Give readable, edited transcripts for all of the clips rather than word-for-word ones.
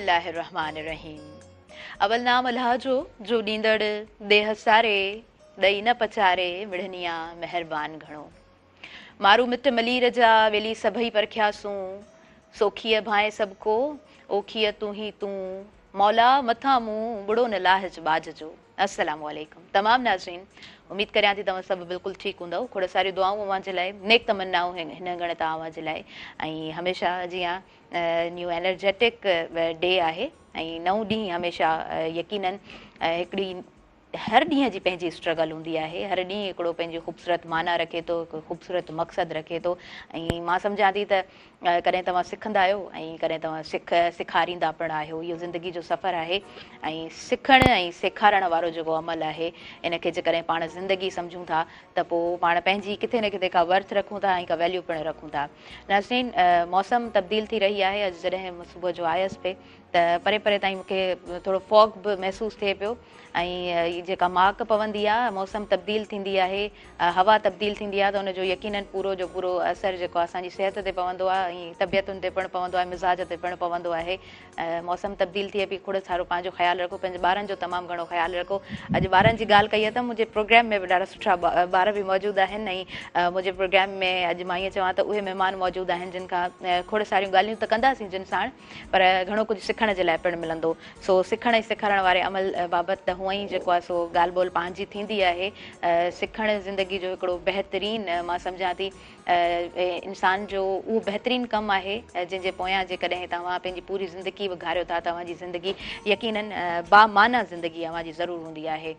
बिस्मिल्लाहिर्रहमानिर्रहीम। अवल नाम अल्लाह जो ॾींदड़ देह सारे ॾई न पचारे विढ़निया मेहरबान घणो। मारू मिट मलीर जा वेली सभई परखियासूं सोखीअ भाए सबको ओखीअ तूं ही तूं मौला मथा मुंहुं बुढ़ो न लाहिज बाज जो। अस्सलाम वालेकुम तमाम नाज़रीन, उम्मीद करियां थी तव्हां सभु बिल्कुलु ठीकु हूंदव। खोड़ सारियूं दुआऊं अव्हांजे लाइ, नेक तमन्नाऊं हिन गणे तव्हांजे लाइ। ऐं हमेशह जीअं न्यू एनर्जेटिक डे आहे ऐं नओं ॾींहुं हमेशह यकीनन हिकिड़ी हर ॾींहं जी पंहिंजी स्ट्रगल हूंदी आहे। हर ॾींहुं हिकिड़ो पंहिंजी ख़ूबसूरत माना रखे थो, हिकु ख़ूबसूरत मक़सदु रखे थो। ऐं मां सम्झां थी त कॾहिं तव्हां सिखंदा आहियो ऐं कॾहिं तव्हां सेखारींदा पिणु आहियो। इहो ज़िंदगी जो सफ़रु आहे ऐं सिखण ऐं सेखारण वारो जेको अमल आहे इनखे जेकॾहिं पाण ज़िंदगी सम्झूं था त पोइ पाण पंहिंजी किथे न किथे का वर्थ रखूं था ऐं का वैल्यू पिणु रखूं था। नाज़रीन, मौसम तब्दील थी रही आहे। अॼु जॾहिं मां सुबुह जो आयसि पे त परे परे ताईं मूंखे थोरो फॉग बि महसूसु थिए पियो। ऐं जेका माक पवंदी आहे, मौसम तब्दील थींदी आहे, हवा तब्दील थींदी आहे त उनजो यकीनन पूरो जो पूरो असरु जेको असांजी सिहत ते पवंदो आहे ऐं तबियतुनि ते पिणु पवंदो आहे, मिज़ाज ते पिणु पवंदो आहे। मौसम तब्दील थिए पई, खोड़ सारो पंहिंजो ख़्यालु रखो, पंहिंजे ॿारनि जो तमामु घणो ख़्यालु रखो। अॼु ॿारनि जी ॻाल्हि कई आहे त मुंहिंजे प्रोग्राम में बि ॾाढा सुठा ॿार बि मौजूदु आहिनि ऐं मुंहिंजे प्रोग्राम में अॼु मां ईअं चवां त उहे महिमान मौजूदु आहिनि जिन खां खोड़ सारियूं ॻाल्हियूं त कंदासीं जिन साण, पर घणो कुझु सिखण जे लाइ पिणु मिलंदो। सो सिखण ऐं सेखारण वारे अमल बाबति त हूअं ई जेको आहे सो ॻाल्हि ॿोल पंहिंजी थींदी आहे। सिखणु ज़िंदगी जो हिकिड़ो बहितरीनु मां सम्झां थी इंसान जो उहो बहितरीनु कमु आहे जंहिंजे पोयां जेकॾहिं तव्हां पंहिंजी पूरी ज़िंदगी विघारियो था, तव्हांजी ज़िंदगी यकीनन बामाना ज़िंदगी अव्हांजी ज़रूरु हूंदी आहे।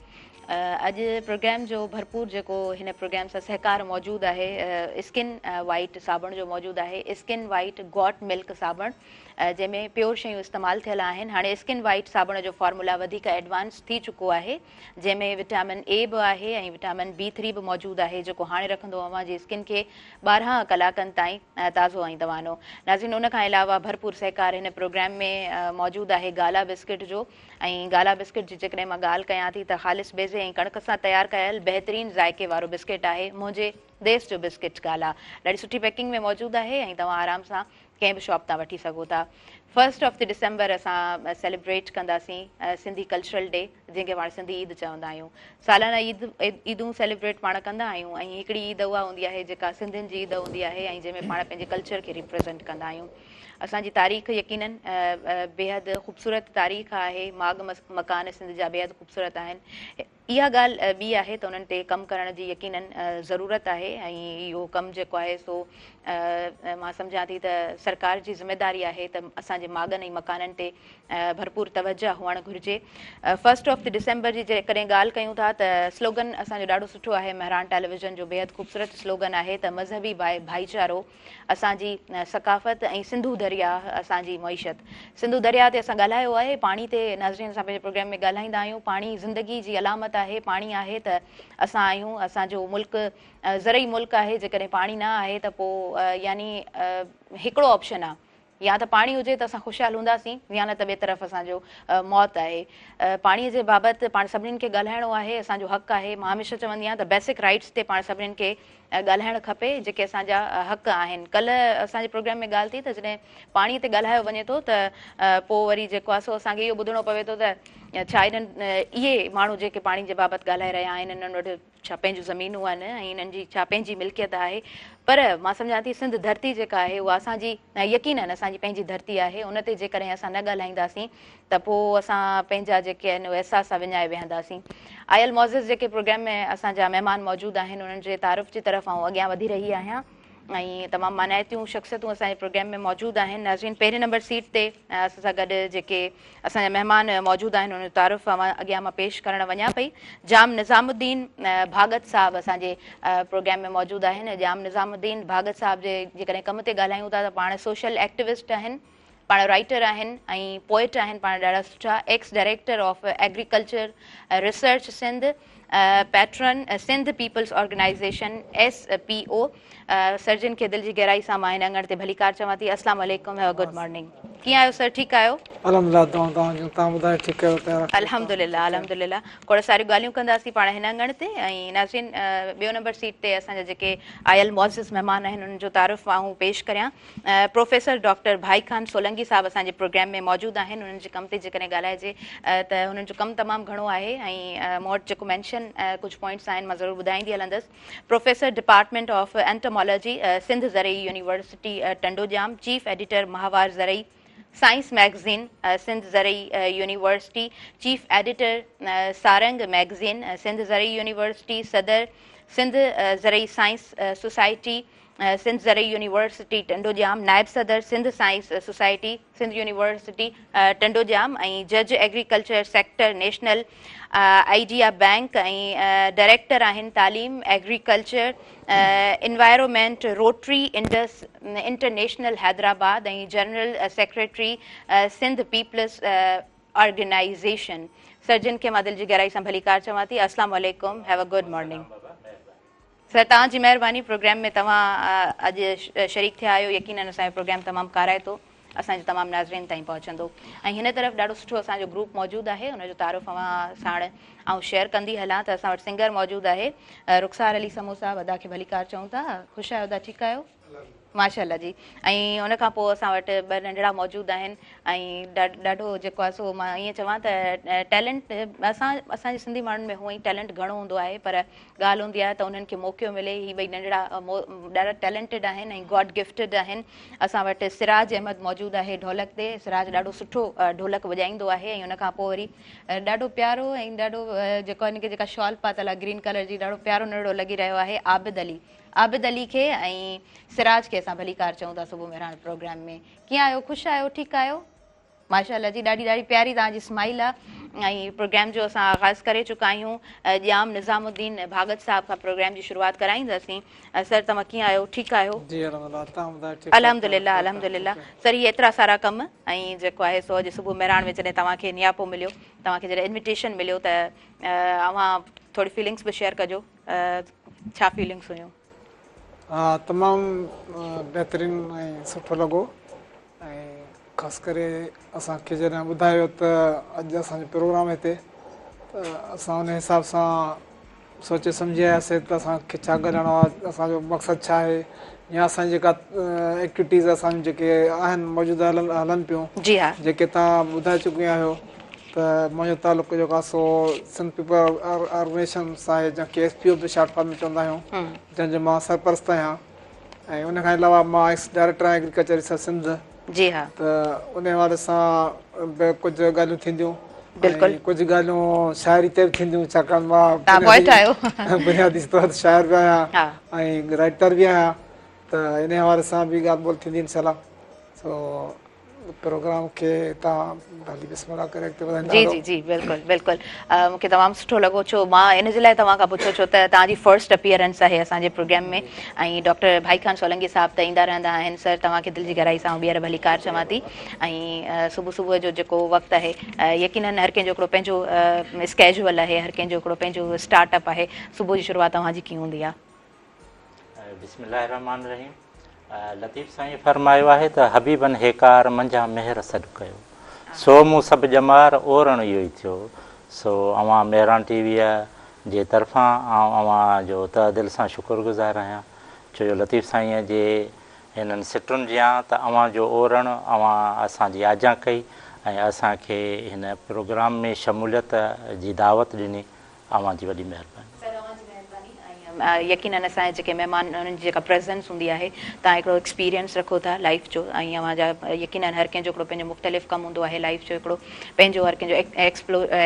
अॼु प्रोग्राम जो भरपूर जेको हिन प्रोग्राम सां सहकार मौजूदु आहे, स्किन वाइट साबुण जो मौजूदु आहे। स्किन वाइट गॉट मिल्क साबुण जंहिंमें प्योर शयूं इस्तेमालु थियल आहिनि। हाणे स्किन वाइट साबुण जो फॉर्मूला वधीक एडवांस थी चुको आहे, जंहिंमें विटामिन ए बि आहे ऐं विटामिन B3 बि मौजूदु आहे, जेको हाणे रखंदो अव्हांजी स्किन खे 12 कलाकनि ताईं ताज़ो ऐं तवानो। नाज़रीन, उन खां अलावा भरपूर सहकार हिन प्रोग्राम में मौजूदु आहे गाला बिस्किट जो। ऐं गाला बिस्किट जी जेकॾहिं मां ॻाल्हि कयां थी त ख़ालिस बेज़े ऐं कणिक सां तयारु कयल बहितरीनु ज़ाइके वारो बिस्किट आहे। मुंहिंजे देश जो बिस्किट गाला ॾाढी सुठी पैकिंग में मौजूदु आहे ऐं तव्हां आराम सां कंहिं बि शॉप तां वठी सघो था। 1 डिसेंबर असां सेलिब्रेट कंदासीं सिंधी कल्चरल डे, जंहिंखे पाण सिंधी ईद चवंदा आहियूं। सालाना ईदूं सेलिब्रेट पाण कंदा आहियूं ऐं हिकिड़ी ईद उहा हूंदी आहे जेका सिंधियुनि जी ईद हूंदी आहे ऐं जंहिंमें पाण पंहिंजे कल्चर खे रिप्रेज़ेंट कंदा आहियूं। असांजी तारीख़ यकीनन बेहदि ख़ूबसूरत तारीख़ आहे। माग मकान सिंध जा बेहदि ख़ूबसूरत आहिनि। इहा ॻाल्हि ॿी आहे त उन्हनि ते कमु करण जी यकीनन ज़रूरत आहे ऐं इहो कमु जेको आहे सो मां सम्झां थी त सरकार जी ज़िमेदारी आहे त असांजे मागनि ऐं मकाननि ते भरपूर तवजह हुअणु घुरिजे। 1 डिसेंबर जी जेकॾहिं ॻाल्हि कयूं था त स्लोगन असांजो ॾाढो सुठो आहे। महरान टेलीविज़न जो बेहदि ख़ूबसूरत स्लोगन आहे त मज़हबी भाईचारो असांजी सकाफ़त ऐं सिंधू दरिया असांजी मईशत। सिंधू दरिया ते असां ॻाल्हायो आहे, पाणी ते नाज़रीन असां पंहिंजे प्रोग्राम में ॻाल्हाईंदा आहियूं। पाणी ज़िंदगी जी अलामत आहे। पाणी आहे त असां आहियूं। असांजो मुल्क ज़रई मुल्क आहे। जेकॾहिं पाणी न आहे त पोइ यानी हिकिड़ो ऑप्शन आहे, या त पाणी हुजे त असां ख़ुशहाल हूंदासीं या न त ॿिए तरफ़ असांजो मौत आहे। पाणीअ जे बाबति पाण सभिनीनि खे ॻाल्हाइणो आहे, असांजो हक़ु आहे। मां हमेशह चवंदी आहियां त बेसिक राइट्स ते पाण सभिनीनि खे ॻाल्हाइणु खपे, जेके असांजा हक़ आहिनि। कल्ह असांजे प्रोग्राम में ॻाल्हि थी त जॾहिं पाणीअ ते ॻाल्हायो वञे थो त पोइ वरी जेको आहे सो असांखे इहो ॿुधणो पवे थो त छा इन्हनि इहे माण्हू जेके पाणी जे बाबति ॻाल्हाए रहिया आहिनि इन्हनि वटि छा पंहिंजूं ज़मीनूं आहिनि ऐं इन्हनि जी छा पंहिंजी मिल्कियत आहे। पर मां सम्झां थी सिंध धरती जेका आहे उहा असांजी यकीनन असांजी पंहिंजी धरती आहे। उन ते जेकॾहिं असां न ॻाल्हाईंदासीं त पोइ असां पंहिंजा जेके आहिनि उहे अहसास विञाए वेहंदासीं। आयल मौज़िज़ जेके प्रोग्राम में असांजा महिमान मौजूदु आहिनि उन्हनि जे तारीफ़ जी तरफ़ आउं अॻियां वधी रही आहियां ऐं तमामु मानाइतियूं शख़्सियतूं असांजे प्रोग्राम में मौजूदु आहिनि। नाज़रीन, पहिरें नंबर सीट ते असां सां गॾु जेके असांजा महिमान मौजूदु आहिनि उन जो तारीफ़ अॻियां मां पेश करणु वञा पई। जाम निज़ामुद्दीन भागत साहिबु असांजे प्रोग्राम में मौजूदु आहिनि। जाम निज़ामुद्दीन भागत साहिब जे जेकॾहिं कम ते ॻाल्हायूं था त पाण सोशल एक्टिविस्ट आहिनि, पाण राइटर आहिनि ऐं पोइट आहिनि पाण ॾाढा सुठा। Ex director of agriculture research Sindh, patron Sindh people's organisation SPO। सर्जन खे दिलि जी गहराई सां मां हिन अङण ते भलीकार चवां थी। अस्सलाम वालेकुम, गुड मॉर्निंग। कीअं आहियो सर? ठीकु आहियो? अल्हम्दुलिल्लाह तव्हां ॿुधायो ठीकु आहियो? अल्हम्दुलिल्लाह अल्हम्दुलिल्लाह। खोड़ सारियूं ॻाल्हियूं कंदासीं पाण हिन अङण ते। ऐं नाज़रीन, ॿियो नंबर सीट ते असांजा जेके आयल मुअज़्ज़िज़ महिमान आहिनि उन्हनि जो तारुफ़ आऊं पेश करियां। प्रोफेसर डॉक्टर भाई खान सोलंकी साहब असांजे प्रोग्राम में मौजूदु आहिनि। उन्हनि जे कम ते जेकॾहिं ॻाल्हाइजे त उन्हनि जो कमु तमामु घणो आहे ऐं मूं वटि जेको मैंशन कुझु पॉइंट्स आहिनि मां ज़रूरु ॿुधाईंदी हलंदसि। Professor department of entomology, Sindh ज़रई यूनिवर्सिटी टंडोजाम, चीफ एडिटर माहवार ज़रई साइंस मैगज़ीन, सिंध ज़रई university, chief editor Sarang magazine, Sindh ज़रई यूनिवर्सिटी, सदर सिंध ज़रई साइंस सोसाइटी, सिंध ज़रई यूनिवर्सिटी टंडोजाम, नायब सदर Sindh science society Sindh university Tandojam ऐं जज agriculture sector national idea bank ऐं डायरेक्टर आहिनि तालीम agriculture environment Rotary International Hyderabad ऐं general secretary Sindh people's organisation. Sir, जिन खे मां दिलि जी गहराई सां भली कार चवां थी, अस्सलाम वालेकुम, have a good morning. Sir, तव्हांजी महिरबानी, प्रोग्राम में तव्हां अॼु शरीक थिया आहियो। यकीनन असांजो प्रोग्राम तमामु काराए थो, असांजे तमामु नाज़रीन ताईं पहुचंदो। ऐं हिन तरफ़ ॾाढो सुठो असांजो ग्रुप मौजूदु आहे, उनजो तारुफ़ अवां साण ऐं शेयर कंदी हलां त असां वटि सिंगर मौजूदु आहे रुख़सार अली समो साहब। अदा खे भली कार चऊं था। ख़ुशि आहियो? अदा ठीकु आहियो? माशाअल्लाह जी। ऐं उन खां पोइ असां वटि ॿ नंढड़ा मौजूदु आहिनि ऐं ॾाढो जेको आहे सो मां ईअं चवां त टैलेंट असांजे सिंधी माण्हुनि में हूअं ई टैलेंट घणो हूंदो आहे, पर ॻाल्हि हूंदी आहे त उन्हनि खे मौक़ो मिले। ही ॿई नंढड़ा ॾाढा टैलेंटेड आहिनि ऐं गॉड गिफ्टेड आहिनि। असां वटि सिराज अहमद मौजूदु आहे ढोलक ते। सिराज ॾाढो सुठो ढोलक वॼाईंदो आहे ऐं उन खां पोइ वरी ॾाढो प्यारो ऐं ॾाढो जेको आहे जेका शॉल पातल आहे ग्रीन कलर जी, ॾाढो प्यारो नंढड़ो लॻी रहियो आहे आबिद अली खे ऐं सिराज खे असां भली कार चऊं था सुबुह मेहरान प्रोग्राम में। कीअं आहियो? ख़ुशि आहियो? ठीकु आहियो? माशाअल्लाह जी, ॾाढी प्यारी तव्हांजी स्माइल आहे। ऐं प्रोग्राम जो असां आगाज़ करे चुका आहियूं। ॼाम निज़ामुद्दीन भागत साहब खां प्रोग्राम जी शुरूआत कराईंदासीं। सर, तव्हां कीअं आहियो? ठीकु आहियो? अल्हम्दुलिल्लाह अल्हम्दुलिल्लाह। सर, इहे एतिरा सारा कम ऐं जेको आहे सो अॼु सुबुह मेहरान में जॾहिं तव्हांखे नियापो मिलियो, तव्हांखे जॾहिं इन्विटेशन मिलियो त अवां थोरी फीलिंग्स बि शेयर कजो। छा फीलिंग्स हुयूं? हा, तमामु बहितरीनु ऐं सुठो लॻो। ऐं ख़ासि करे असांखे जॾहिं ॿुधायो त अॼु असांजो प्रोग्राम हिते, त असां उन हिसाब सां सोचे सम्झी आयासीं त असांखे छा ॻाल्हाइणो आहे, असांजो मक़सदु छा आहे, या असांजी जेका एक्टिविटीज़ असांजूं जेके आहिनि मौजूदा हलनि पियूं, जी हा, जेके तव्हां ॿुधाए चुकिया आहियो। त मुंहिंजो तालुक़ु जेको आहे सो सिंध पीपल ऑर्गेनाइज़ेशन सां आहे, जंहिंखे SPO बि शॉर्ट फॉर्म में चवंदा आहियूं, जंहिंजो मां सरपरस्त आहियां। ऐं उन खां अलावा मां एक्स डायरेक्टर आहियां एग्रीकल्चर रिसर्च सिंध। जी हा, त उन हवाले सां बि कुझु ॻाल्हियूं थींदियूं, बिल्कुलु। कुझु ॻाल्हियूं शाइरी ते बि थींदियूं, छाकाणि मां बुनियादी तौर ते शाइर बि आहियां ऐं राइटर बि आहियां। त इन हवाले सां बि ॻाल्हि ॿोल थींदी इनशाला। सो प्रोग्राम खे तव्हां भली बिस्मिल्लाह करे अॻिते वधाईंदा। जी जी जी, बिल्कुलु बिल्कुलु। मूंखे तमामु सुठो लॻो, छो मां इन जे लाइ तव्हां खां पुछो छो त तव्हांजी फर्स्ट अपीयरेंस आहे असांजे प्रोग्राम में। ऐं डॉक्टर भाई खान सोलंकी साहब त ईंदा रहंदा आहिनि। सर, तव्हांखे दिलि जी गहराई सां ॿीहर भली कार चवां थी। ऐं सुबुह जो जेको वक़्तु आहे, यकीनन हर कंहिंजो हिकिड़ो पंहिंजो स्केजुअल आहे, हर कंहिंजो हिकिड़ो पंहिंजो स्टार्टअप आहे। सुबुह जी शुरूआति तव्हांजी कीअं हूंदी आहे? बिस्मिल्लाह रहमान रहीम। लतीफ़ साईं फरमायो आहे त हबीबन हेकार मंझा मेहर सॾु कयो, सो मूं सभु ॼमार ओरण इहो ई थियो। सो अवां मेहरान टीवीअ जे तरफ़ां अवां जो तह दिलि सां शुक्रगुज़ार आहियां, छो जो लतीफ़ साईंअ जे हिननि सिटुनि जियां त अवां जो ओरण अवां असांजी आजा कई ऐं असांखे हिन प्रोग्राम में शमूलियत जी दावत ॾिनी। अवां जी वॾी महिरबानी। यकीनन असांजे जेके महिमान उन्हनि जी जेका प्रेज़ेंस हूंदी आहे, तव्हां हिकिड़ो एक्सपीरियंस रखो था लाइफ जो, ऐं अवां जा यकीनन हर कंहिंजो हिकिड़ो पंहिंजो मुख़्तलिफ़ कमु हूंदो आहे लाइफ जो, हिकिड़ो पंहिंजो हर कंहिंजो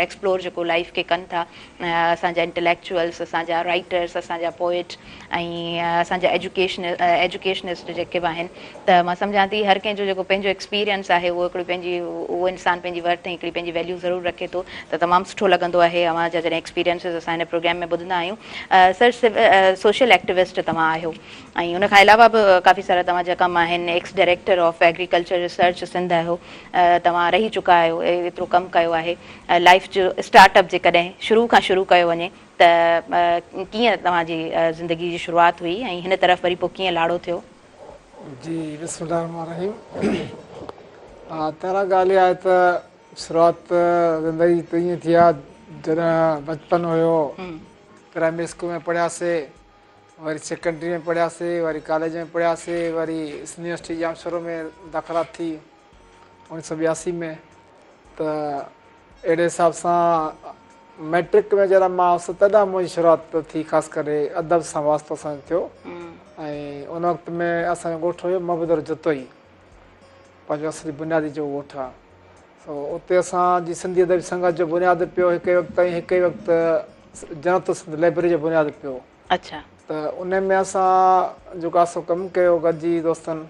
एक्सप्लोर जेको लाइफ खे कनि था। असांजा इंटेलेक्चुअल्स, असांजा राइटर्स, असांजा पोइट ऐं असांजा एजुकेशनिस्ट जेके बि आहिनि, त मां सम्झां थी हर कंहिंजो जेको पंहिंजो एक्सपीरियंस आहे उहो हिकिड़ी पंहिंजी उहो इंसानु पंहिंजी वर्थ ऐं हिकिड़ी पंहिंजी वैल्यू ज़रूरु रखे थो। त तमामु सुठो लॻंदो आहे अवां जा जॾहिं एक्सपीरियंसिस असां हिन प्रोग्राम में ॿुधंदा आहियूं। सर, सोशल एक्टिविस्ट तव्हां आहियो ऐं उन खां अलावा बि काफ़ी सारा तव्हांजा कम आहिनि। Ex director of agriculture research Sindh आहियो, तव्हां रही चुका आहियो, एतिरो कमु कयो आहे। लाइफ जो स्टार्टअप जेकॾहिं शुरू खां शुरू कयो वञे त कीअं तव्हांजी ज़िंदगी जी शुरूआति हुई ऐं हिन तरफ़ वरी पोइ कीअं लाड़ो थियो? जी, बिस्मिल्लाह रहमान रहीम। हा तेरा ॻाल्हि आहे त शुरूआति ज़िंदगी त ईअं थी आहे जॾहिं बचपन हुयो प्राइमरी स्कूल में पढ़ियासीं, वरी सेकेंडरी में पढ़ियासीं, वरी कॉलेज में पढ़ियासीं, वरी यूनिवर्सिटी जाम शुरू में दाख़िला थी 1982 में। त अहिड़े हिसाब सां मैट्रिक में जॾहिं मां हुउसि तॾहिं मुंहिंजी शुरूआति थी, ख़ासि करे अदब सां वास्तो असांजो थियो। ऐं उन वक़्त में असांजो ॻोठु हुयो मोहम्मदुर जतोई, पंहिंजो असली बुनियादी जो ॻोठु आहे। सो उते असांजी सिंधी अदबी संगत जो बुनियादु पियो हिकु ई वक़्तु, ऐं हिकु ई वक़्तु जनत सिंध लाइब्रेरी जो बुनियादु पियो। अच्छा। त उन में असां जेको आहे सो कमु कयो गॾिजी दोस्तनि,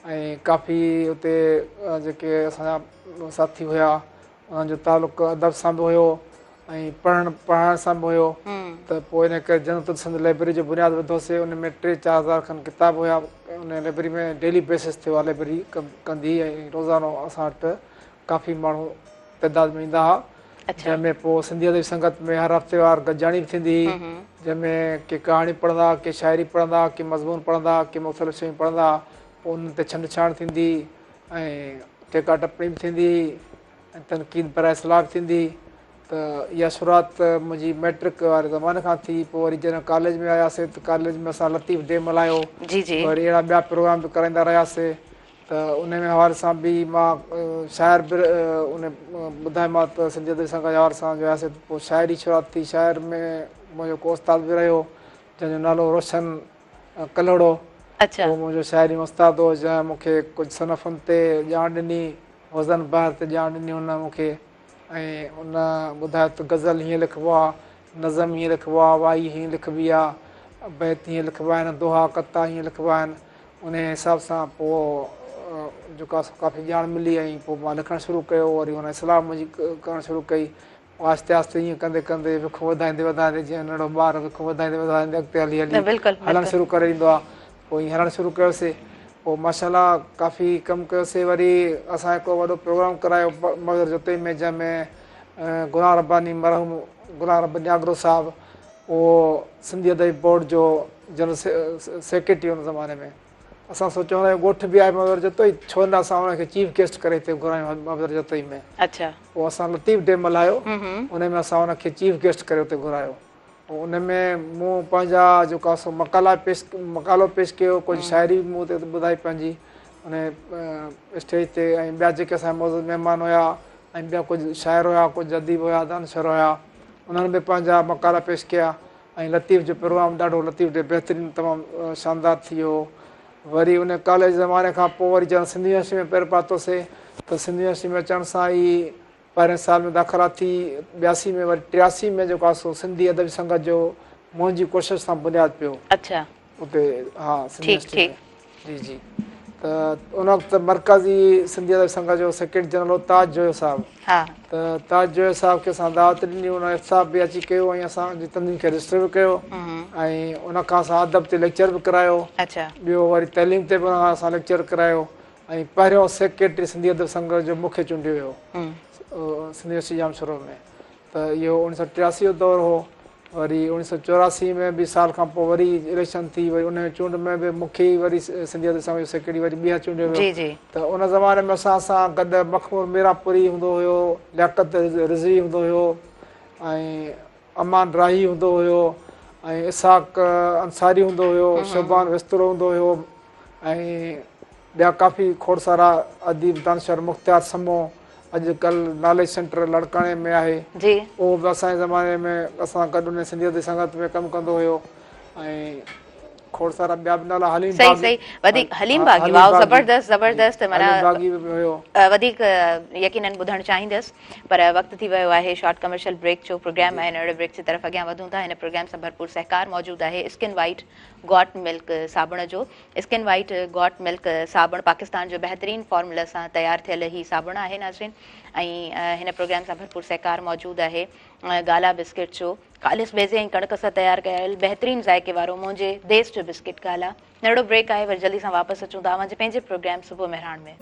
ऐं काफ़ी उते जेके असांजा साथी हुया उन्हनि जो तालुक़ु अदब सां बि हुयो ऐं पढ़ाइण सां बि हुयो। त पोइ इन करे जनत सिंध लाइब्रेरी जो बुनियादु विधोसीं। उन में 3-4 हज़ार खनि किताब हुया। उन लाइब्रेरी में डेली बेसिस ते उहा लाइब्रेरी कमु कंदी, ऐं रोज़ानो असां वटि काफ़ी माण्हू तइदाद में ईंदा हुआ। जंहिंमें पोइ सिंधी अदबी संगत में हर हफ़्तेवार गॾिजाणी बि थींदी हुई, जंहिंमें के कहाणी पढ़ंदा, के शाइरी पढ़ंदा, के मज़मून पढ़ंदा, के मुख़्तलिफ़ शयूं पढ़ंदा। पोइ उन्हनि ते छंड छाण थींदी ऐं टेका टपणी बि थींदी ऐं तनक़ीद बराए सलाह बि थींदी। त इहा शुरूआति मुंहिंजी मैट्रिक वारे ज़माने खां थी। पोइ वरी जॾहिं कॉलेज में आयासीं त कॉलेज में असां लतीफ़ डे मल्हायो, वरी अहिड़ा ॿिया प्रोग्राम बि कराईंदा रहियासीं। त उन में हवाले सां बि मां शाइर बि उन ॿुधायोमांव त सिंधी अदबी संगत जे हवाले सां वियासीं। पोइ शाइरी शुरूआति थी। शाइर में मुंहिंजो को उस्ताद बि रहियो जंहिंजो नालो रोशन कलड़ो। पोइ मुंहिंजो शाइरी उस्ताद हो जंहिं मूंखे कुझु सनफ़ुनि ते ॼाण ॾिनी, वज़न बहार ते ॼाण ॾिनी हुन मूंखे। ऐं उन ॿुधायो त गज़ल हीअं लिखिबो आहे, नज़म हीअं लिखिबो आहे, वाई हीअं लिखिबी आहे, बैत हीअं लिखिबा आहिनि, दोहा कता हीअं लिखिबा आहिनि। उन हिसाब सां पोइ जेको आहे काफ़ी ॼाण मिली। ऐं पोइ मां लिखणु शुरू कयो, वरी हुन सलाह मुंहिंजी करणु शुरू कई। आहिस्ते आहिस्ते ईअं कंदे कंदे विखु वधाईंदे वधाईंदे जीअं नंढो ॿार विखु वधाईंदे वधाईंदे अॻिते हली हली हलणु शुरू करे ईंदो आहे। पोइ ईअं हलणु शुरू कयोसीं। पोइ माशाल्लाह काफ़ी कमु कयोसीं। वरी असां हिकिड़ो वॾो प्रोग्राम करायो मोहम्मदुर जतोई में, जंहिंमें गुलाम रब्बानी मरहूम गुलाम रब्बानी आगरो साहिबु, उहो सिंधी अदबी बोर्ड जो जनरल सेक्रेटरी हुन ज़माने में। असां सोचियो हुनजो ॻोठु बि आहे मोहम्मदुर जतोई, छो न असां हुनखे चीफ गेस्ट करे हिते घुरायूं मोहम्मदुर जतोई में। पोइ असां लतीफ़ डे मल्हायो, उन में असां हुनखे चीफ गेस्ट करे हुते घुरायो। पोइ उन में मूं पंहिंजा जेको आहे सो मकालो पेश कयो, कुझु शाइरी मूं ते ॿुधाई पंहिंजी उन स्टेज ते। ऐं ॿिया जेके असांजा मौजूदु महिमान हुया ऐं ॿिया कुझु शाइर हुया, कुझु अदीब हुया, दानशर हुया, उन्हनि बि पंहिंजा मकाला पेश कया। ऐं लतीफ़ जो प्रोग्राम ॾाढो लतीफ़ डे बहितरीनु तमामु शानदार थी वियो। वरी उन कॉलेज ज़माने खां पोइ वरी जॾहिं सिंधी यूनिवर्सिटी में पेर पातोसीं त सिंधी यूनिवर्सिटी में अचण सां ई 12 साल में दाख़िला थी। 82 में वरी 83 में जेको आहे सो सिंधी अदबी संगत जो मुंहिंजी कोशिशि सां बुनियादु पियो उते। हा, सिंधी यूनिवर्सिटी में। जी जी। त उन वक़्तु मरकज़ी सिंधी अदबी संगत जो सेक्रेटरी जनरल हो ताज जोयो साहिबु। त ताज जोयो साहिब खे असां दावत ॾिनी, उन इफ़्ताह बि अची कयो ऐं असांजी तनज़ीम खे रजिस्टर बि कयो। ऐं उनखां असां अदब ते लेक्चर बि करायो। ॿियो वरी तइलीम ते बि उनखां असां लेक्चर करायो। ऐं पहिरियों सेक्रेटरी सिंधी अदबी संगत जो मूंखे चूंडियो वियो सिंधी यूनिवर्सिटी जाम शुरू में। त इहो 1983 जो दौरु हो। वरी 1984 में बि साल खां पोइ वरी इलेक्शन थी, वरी उन चूंड में बि मूंखे ई वरी सिंधी अदबी संगत जो सेक्रेटरी वरी ॿीहर चूंडियो वियो। त उन ज़माने में असां सां गॾु मखमूर मीरापुरी हूंदो हुयो, लियाकत रिज़वी हूंदो हुयो, ऐं अमान राही हूंदो हुयो, ऐं इसाक अंसारी हूंदो हुयो, शोबान विस्तरो हूंदो हुयो, ऐं ॿिया काफ़ी खोड़ सारा अदीब दानशर, मुख़्तियार समो अॼुकल्ह नॉलेज सेंटर लड़काणे में आहे, उहो बि असांजे ज़माने में असां गॾु उन सिंधी अदबी संगत में कमु कंदो हुयो। ऐं खोड़ सारा ॿिया बि नाला हलीम बागी, वाह, ज़बरदस्त ज़बरदस्त। माना बागी बि हुयो। वधीक यकीनन ॿुधणु चाहींदसि, पर वक़्तु थी वियो आहे शॉर्ट कमर्शियल ब्रेक जो। प्रोग्राम आहे अहिड़े ब्रेक जी तरफ़ अॻियां वधूं था। हिन प्रोग्राम सां भरपूर सहकार मौजूदु आहे स्किन वाइट गॉट मिल्क साबुण जो। स्किन वाइट गॉट मिल्क साबुण पाकिस्तान जो बहितरीनु फॉर्मूला सां तयारु थियल ई साबुण आहे नाज़रीन। ऐं हिन प्रोग्राम सां भरपूर सहकार मौजूदु आहे गाला बिस्किट जो। ख़ालिस बेज़े ऐं कणिक सां तयारु कयल बहितरीनु ज़ाइके वारो मुंहिंजे देश जो बिस्किट गाला। नंढो ब्रेक आहे, वरी जल्दी सां वापसि अचूं था मुंहिंजे पंहिंजे प्रोग्राम सुबुह मेहरान में।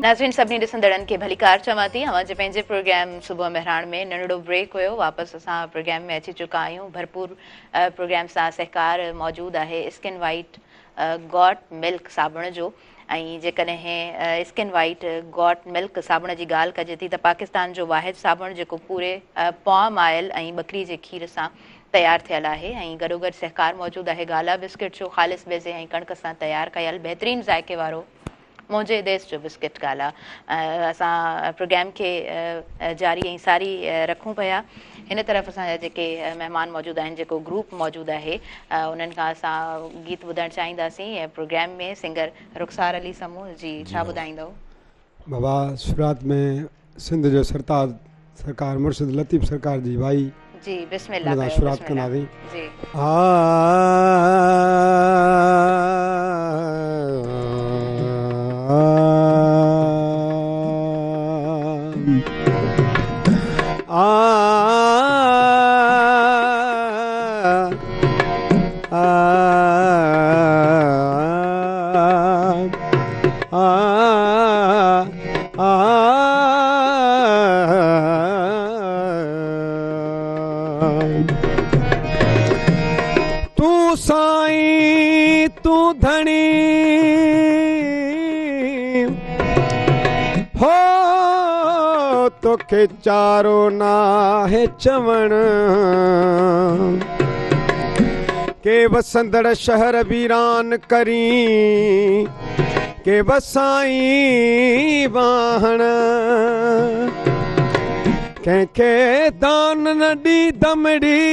नाज़रीन सभिनी ॾिसंदड़नि खे भलीकार चवां थी। अवां जे पंहिंजे प्रोग्राम सुबुह मेहरान में नंढड़ो ब्रेक हुयो, वापसि असां प्रोग्राम में अची चुका आहियूं। भरपूर प्रोग्राम सां सहकार मौजूदु आहे स्किन वाइट गॉट मिल्क साबुण जो। ऐं जेकॾहिं स्किन वाइट गॉट मिल्क साबुण जी ॻाल्हि कजे थी त पाकिस्तान जो वाहिद साबुण जेको पूरे पॉम ऑयल ऐं बकरी जे खीर सां तयारु थियल आहे। ऐं गॾोगॾु सहकार मौजूदु आहे गाला बिस्किट जो, ख़ालिस बेज़े ऐं कणिक सां तयारु कयल बहितरीनु ज़ाइके वारो मुंहिंजे देश जो बिस्किट गाला। असां प्रोग्राम खे जारी ऐं सारी रखूं पिया। हिन तरफ़ असांजा जेके महिमान मौजूदु आहिनि, जेको ग्रुप मौजूदु आहे, उन्हनि खां असां गीत ॿुधणु चाहींदासीं। प्रोग्राम में सिंगर रुखसार अली समूह जी छा ॿुधाईंदव? बाबा शुरूआत में सिंध जो सरकार मुर्शिद लतीफ़ सरकार जी भाई जी बिस्मिल्लाह कयो, शुरूआत बिस्मिल्लाह। कंदासीं। जी तू साईं तू धणी हो तोखे चारो नाहे चवण के वसंदड़ शहर वीरान करी के वसाई वाहण कंहिंखे दान न ॾी दमड़ी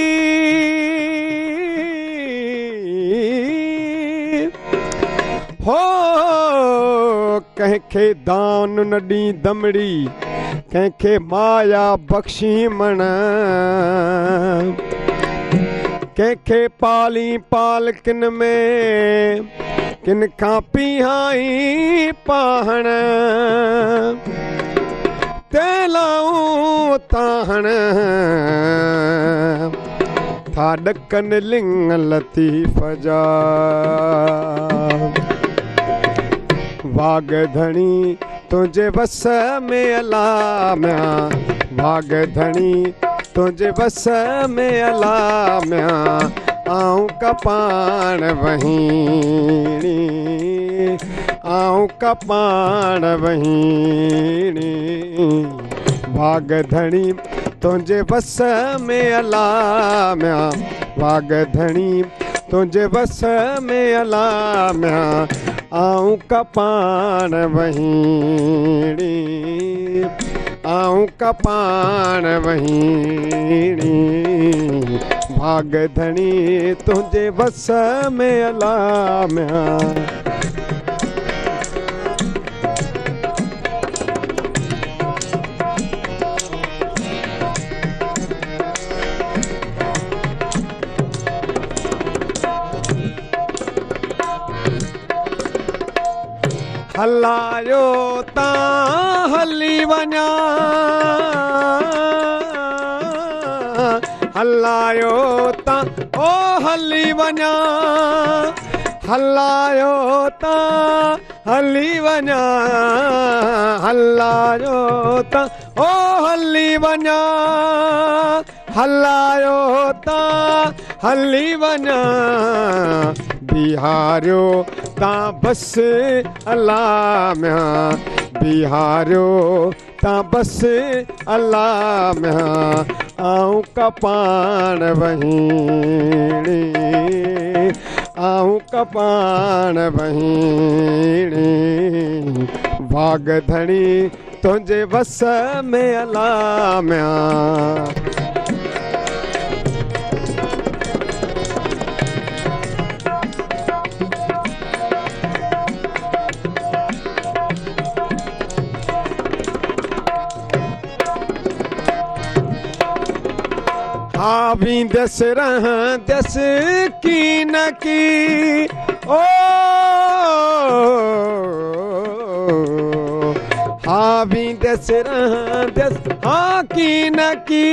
हो कंहिंखे दान न ॾी दमड़ी कंहिंखे माया बख़्शी मण कंहिंखे पाली पाल किन में किन खां पीहाई पाहण तेलाऊं ताहण था ॾकनि लिंग लतीफ़ जा वाग धणी तुंहिंजे वस में अलामिया वाग धणी तुंहिंजे वस में अलामिया आऊं कपाण वहीणी आऊं कपाण वहीणी वाग धणी तुंहिंजे वस में अलामिया वाग धणी तुंहिंजे वस में अलामिया आऊं कपाण वहीणी आऊं कपाण वहीणी भाग धणी तुंहिंजे वस में अलामिया हलायो ता हली वञा हलायो ता ओ हली वञा हलायो ता हली वञा हलायो ता ओ हली वञा हलायो ता हली वञा बिहारियो ता बस अलामिया बिहारियो ता बस अलामिया आऊं कपाण वहीणी आऊं कपाण वहीणी भाग धणी तुंहिंजे वस में अलामिया आवींदस रहंदस की न की ओ आवींदस रहंदस हाँ की न की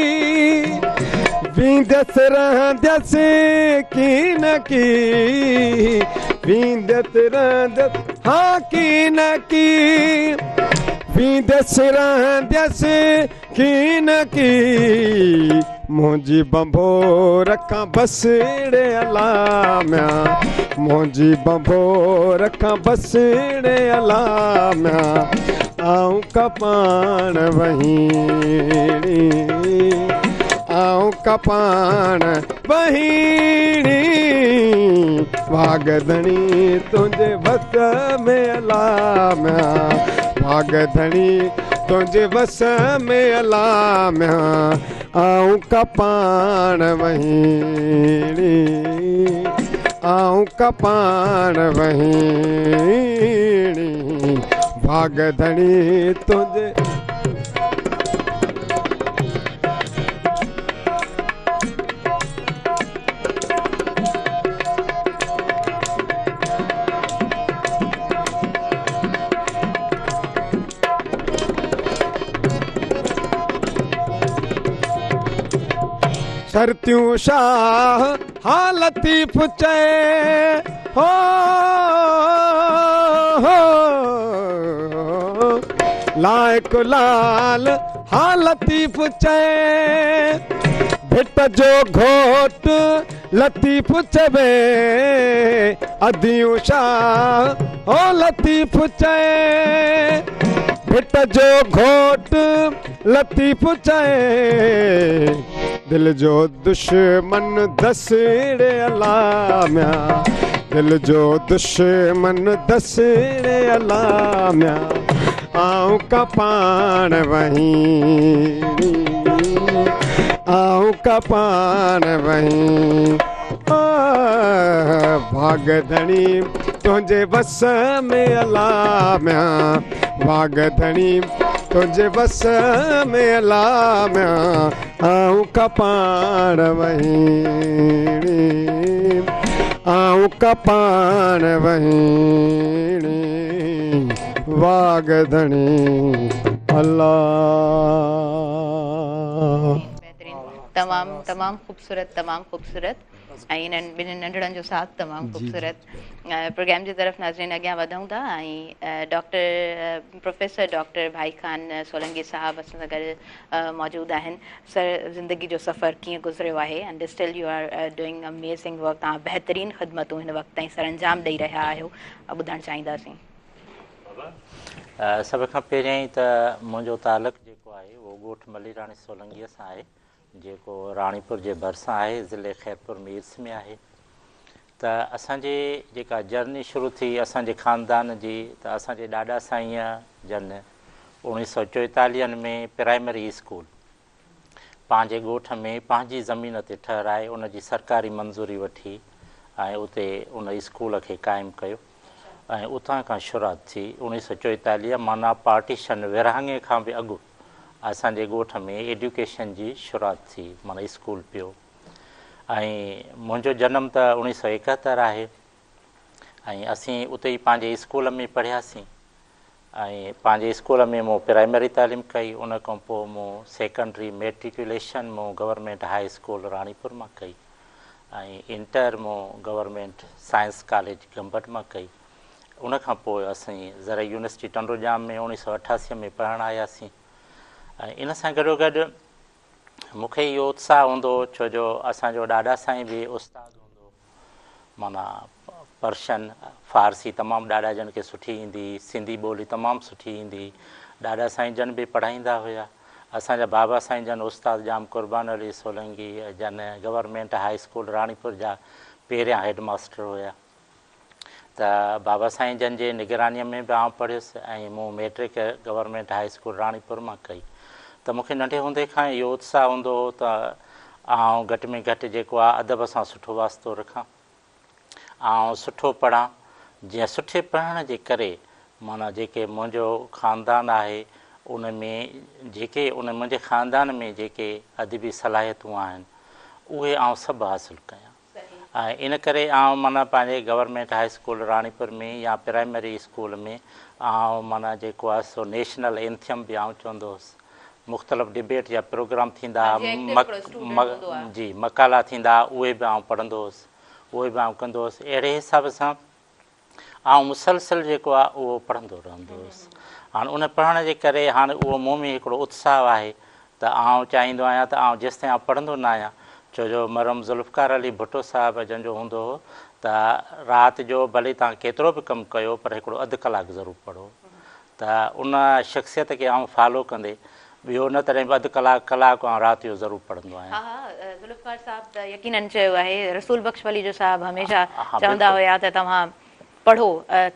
वींदस रहंदस की न की वींदस रहंदस हाँ की न की वींदसि रहंदसि की न की मुंहिंजी बंबोर खां बसड़े अलामिया मुंहिंजी बंबोर खां बसड़े अलामिया आऊं कपाण वहीणी आऊं कपाण वहीणी वागधणी तुंहिंजे वस में अलामिया वागधणी तुंहिंजे वस में अलामिया आऊं कपाण वहीणी आऊं कपाण वहीणी वागधणी तुंहिंजे शर्तियूं शाह हा लतीफ़ चए हो लाइक लाल हा लतीफ़ चए भिट जो घोट लतीफ़ चवे अदियूं शाह हो लतीफ़ चए भिट जो घोट लतीफ़ चए दिल जो दुश्मन दसड़े अलामिया दिल जो दुश्मन दसड़े अलामिया आऊं कपाण वहीणी आऊं कपाण वही वागधणी तुंहिंजे वस में अलामिया वागधणी तुंहिंजे वस में अलामिया आऊं कपाण वहीणी आऊं कपाण वहीणी वागधणी अल्लाह तमामु तमामु ख़ूबसूरत ऐं इन्हनि ॿिन्हिनि नंढड़नि जो साथ तमामु ख़ूबसूरत प्रोग्राम जी तरफ़ नाज़रीन अॻियां वधूं था ऐं प्रोफेसर डॉक्टर भाई खान सोलंकी साहब असां सां गॾु मौजूदु आहिनि सर ज़िंदगी जो सफ़र कीअं गुज़रियो आहे and still you are doing amazing work तव्हां बहितरीनु ख़िदमतूं हिन वक़्त ताईं सर अंजाम ॾेई रहिया आहियो ॿुधणु चाहींदासीं सभ खां पहिरियों ई त मुंहिंजो तालुक़ु जेको आहे उहो ॻोठु मलीराणी सोलंकीअ सां आहे जेको राणीपुर जे भरिसां आहे ज़िले खैरपुर मीर्स में आहे त असांजी जेका जर्नी शुरू थी असांजे ख़ानदान जी त असांजे ॾाॾा साईं जन 1944 में प्राइमरी स्कूल पंहिंजे ॻोठ में पंहिंजी ज़मीन ते ठहिराए उनजी सरकारी मंज़ूरी वठी ऐं उते उन स्कूल खे क़ाइमु कयो ऐं उतां खां शुरूआत थी 1944 माना पार्टीशन विरहाङे खां बि अॻु असांजे ॻोठ में एजुकेशन जी शुरूआत थी माना स्कूल पियो ऐं मुंहिंजो जनमु त 1971 आहे ऐं असीं उते ई पंहिंजे स्कूल में पढ़ियासीं ऐं पंहिंजे स्कूल में मूं प्राइमरी तालीम कई उन खां पोइ मूं सेकेंडरी मेट्रिकुलेशन मूं गवर्नमेंट हाई स्कूल राणीपुर मां कई ऐं इंटर मूं गवर्नमेंट साइंस कॉलेज गंबट मां कई उन खां पोइ असीं ज़रा यूनिवर्सिटी टंडोजाम में 1988 में पढ़णु आयासीं ऐं इन सां गॾोगॾु मूंखे इहो उत्साह हूंदो छो जो असांजो ॾाॾा साईं बि उस्तादु हूंदो माना पर्शियन फ़ारसी तमामु ॾाॾा जन खे सुठी ईंदी सिंधी ॿोली तमामु सुठी ईंदी ॾाॾा साईं जन बि पढ़ाईंदा हुया असांजा बाबा साईं जन उस्ताद जाम क़ुर्बान अली सोलंकी जन गवर्नमेंट हाई स्कूल राणीपुर जा पहिरियां हेड मास्टर हुया त बाबा साईं जन जे निगरानीअ में बि आउं पढ़ियुसि ऐं मूं matric government high school Ranipur मां कई त मूंखे नंढे हूंदे खां इहो उत्साह हूंदो हो त आउं घटि में घटि जेको आहे अदब सां सुठो वास्तो रखां ऐं सुठो पढ़ां जीअं सुठे पढ़ण जे करे माना जेके मुंहिंजो ख़ानदान आहे उन में जेके मुंहिंजे ख़ानदान में जेके अदबी सलाहियतूं आहिनि उहे आउं सभु हासिलु कयां ऐं इन करे आउं माना पंहिंजे गवर्नमेंट हाई स्कूल राणीपुर में या प्राइमरी स्कूल में आउं माना जेको आहे सो नेशनल एंथियम बि आउं चवंदो हुउसि मुख़्तलिफ़ डिबेट या प्रोग्राम थींदा जी मकाला थींदा उहे बि आउं पढ़ंदो हुउसि उहे बि आउं कंदो हुउसि अहिड़े हिसाब सां ऐं मुसलसल जेको आहे उहो पढ़ंदो रहंदो हुउसि। हाणे उन पढ़ण जे करे हाणे उहो मूं में हिकिड़ो उत्साह आहे त आउं चाहींदो आहियां त आउं जेसि ताईं पढ़ंदो न आहियां, छो जो मरहम ज़ुल्फ़कार अली भुट्टो साहिबु जंहिंजो हूंदो हो त राति जो भले तव्हां केतिरो बि कमु कयो पर हिकिड़ो अधु कलाकु ज़रूरु पढ़ो। त उन शख़्सियत खे आउं फॉलो कंदे ॿियो न तॾहिं बि अधु कलाकु आउं राति जो ज़रूरु पढ़ंदो आहियां। हा ज़ुल्फ़कार साहिब त यकीनन चयो आहे, रसूल बख़्श वली जो साहिबु हमेशह चवंदा हुया त तव्हां पढ़ो,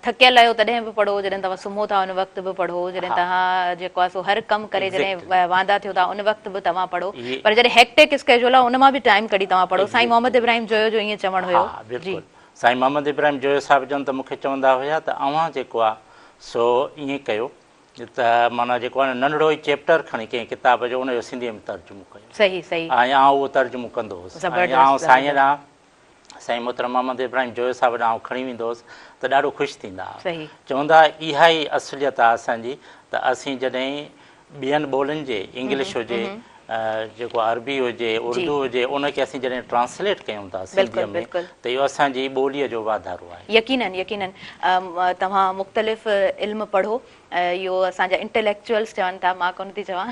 थकियल आहियो तॾहिं बि पढ़ो, जॾहिं तव्हां सुम्हो था उन वक़्तु बि पढ़ो, जॾहिं तव्हां जेको आहे सो हर कमु करे जॾहिं वांदा थियो था उन वक़्तु बि तव्हां पढ़ो, पर जॾहिं हेक्टिक स्केड्यूल आहे उन मां बि टाइम कढी तव्हां पढ़ो। साईं मोहम्मद इब्राहिम जोयो जो ईअं चवणु हुयो। बिल्कुलु साईं मोहम्मद इब्राहिम जोयो साहिबु जन त मूंखे चवंदा हुया त अव्हां जेको आहे सो ईअं कयो त माना जेको आहे नंढिड़ो ई चैप्टर खणी कंहिं किताब जो उनजो सिंधीअ में तर्जुमो कयो। सही सही। ऐं आउं उहो तर्जुमो कंदो हुउसि ऐं आउं साईं ॾांहुं साईं मोहतरम मोहम्मद इब्राहिम जोयो साहिबु ॾांहुं खणी वेंदो हुउसि त ॾाढो ख़ुशि थींदा हुआ। चवंदा इहा ई असुलियत आहे असांजी त असीं जॾहिं ॿियनि ॿोलियुनि जे इंग्लिश हुजे जेको अरबी हुजे उर्दू हुजे उनखे असीं जॾहिं ट्रांसलेट कयूं था सिंधीअ में त इहो असांजी ॿोलीअ जो वाधारो आहे। यकीनन यकीनन तव्हां मुख़्तलिफ़ इल्म पढ़ो, इहो असांजा इंटेलेक्चुअल्स चवनि था, मां कोन थी चवां,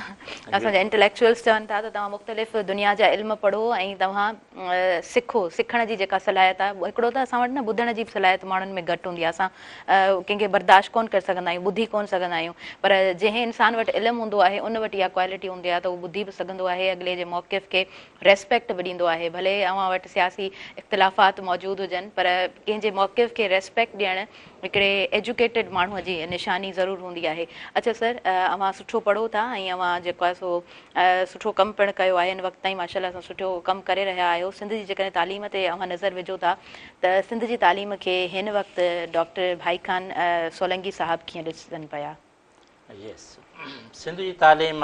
असांजा इंटेलेक्चुअल्स चवनि था त तव्हां मुख़्तलिफ़ दुनिया जा इल्म पढ़ो ऐं तव्हां सिखो। सिखण जी जेका सलाहियत आहे हिकिड़ो त असां वटि न ॿुधण जी बि सलाहियत माण्हुनि में घटि हूंदी आहे, असां कंहिंखे बर्दाश्त कोन करे सघंदा आहियूं, ॿुधी कोन सघंदा आहियूं, पर जंहिं इंसान वटि इल्मु हूंदो आहे उन वटि इहा क्वालिटी हूंदी आहे त उहो ॿुधी बि सघंदो आहे, अॻिले जे मौक़िफ़ खे रेस्पेक्ट बि ॾींदो आहे। भले अव्हां वटि सियासी इख़्तिलाफ़ात मौजूदु हुजनि पर कंहिंजे मौक़िफ़ खे रेस्पेक्ट ॾियणु हिकिड़े एजुकेटेड माण्हूअ जी निशानी ज़रूरु हूंदी आहे। अच्छा सर, अव्हां सुठो पढ़ो था ऐं अव्हां जेको आहे सो सुठो कमु पिणु कयो आहे, हिन वक़्तु ताईं माशाल्लाह सां सुठो कमु करे रहिया आहियो। सिंध जी जेकॾहिं तालीम ते अव्हां नज़र विझो था त सिंध जी तालीम खे हिन वक़्तु डॉक्टर भाई खान सोलंकी साहिबु कीअं ॾिसनि पिया? यस, सिंध जी तालीम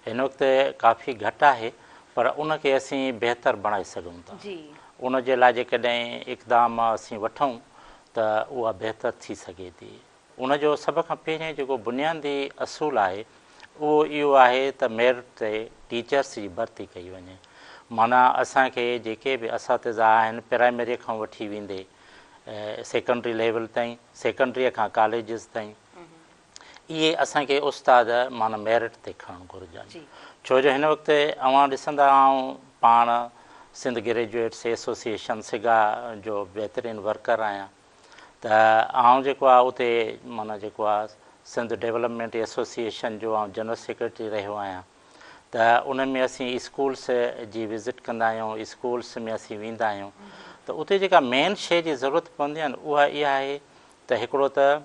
हिन वक़्तु काफ़ी घटि आहे पर उनखे असीं बहितर बणाए सघूं था। उन जे लाइ जेकॾहिं इक़दाम असीं वठूं त उहा बहितर थी सघे थी। उनजो सभ खां पहिरियों जेको बुनियादी असूल आहे उहो इहो आहे त मेरिट ते टीचर्स जी भर्ती कई वञे। माना असांखे जेके बि असातिज़ा आहिनि प्राइमरीअ खां वठी वेंदे सेकेंडरी लेवल ताईं, सेकेंडरीअ खां कॉलेजिस ताईं, इहे असांखे उस्ताद माना मेरिट ते खणणु घुरिजनि। छो जो हिन वक़्तु अव्हां ॾिसंदा आहियूं, पाण सिंध ग्रेजुएट्स एसोसिएशन सिगा जो बहितरीनु वर्कर आहियां, त आउं जेको आहे उते माना जेको आहे सिंध डेवलपमेंट एसोसिएशन जो आउं जनरल सेक्रेटरी रहियो आहियां। त उन में असीं स्कूल्स जी विज़िट कंदा आहियूं, स्कूल्स में असीं वेंदा आहियूं, त उते जेका मेन शइ जी ज़रूरत पवंदी आहे न उहा इहा आहे त हिकिड़ो त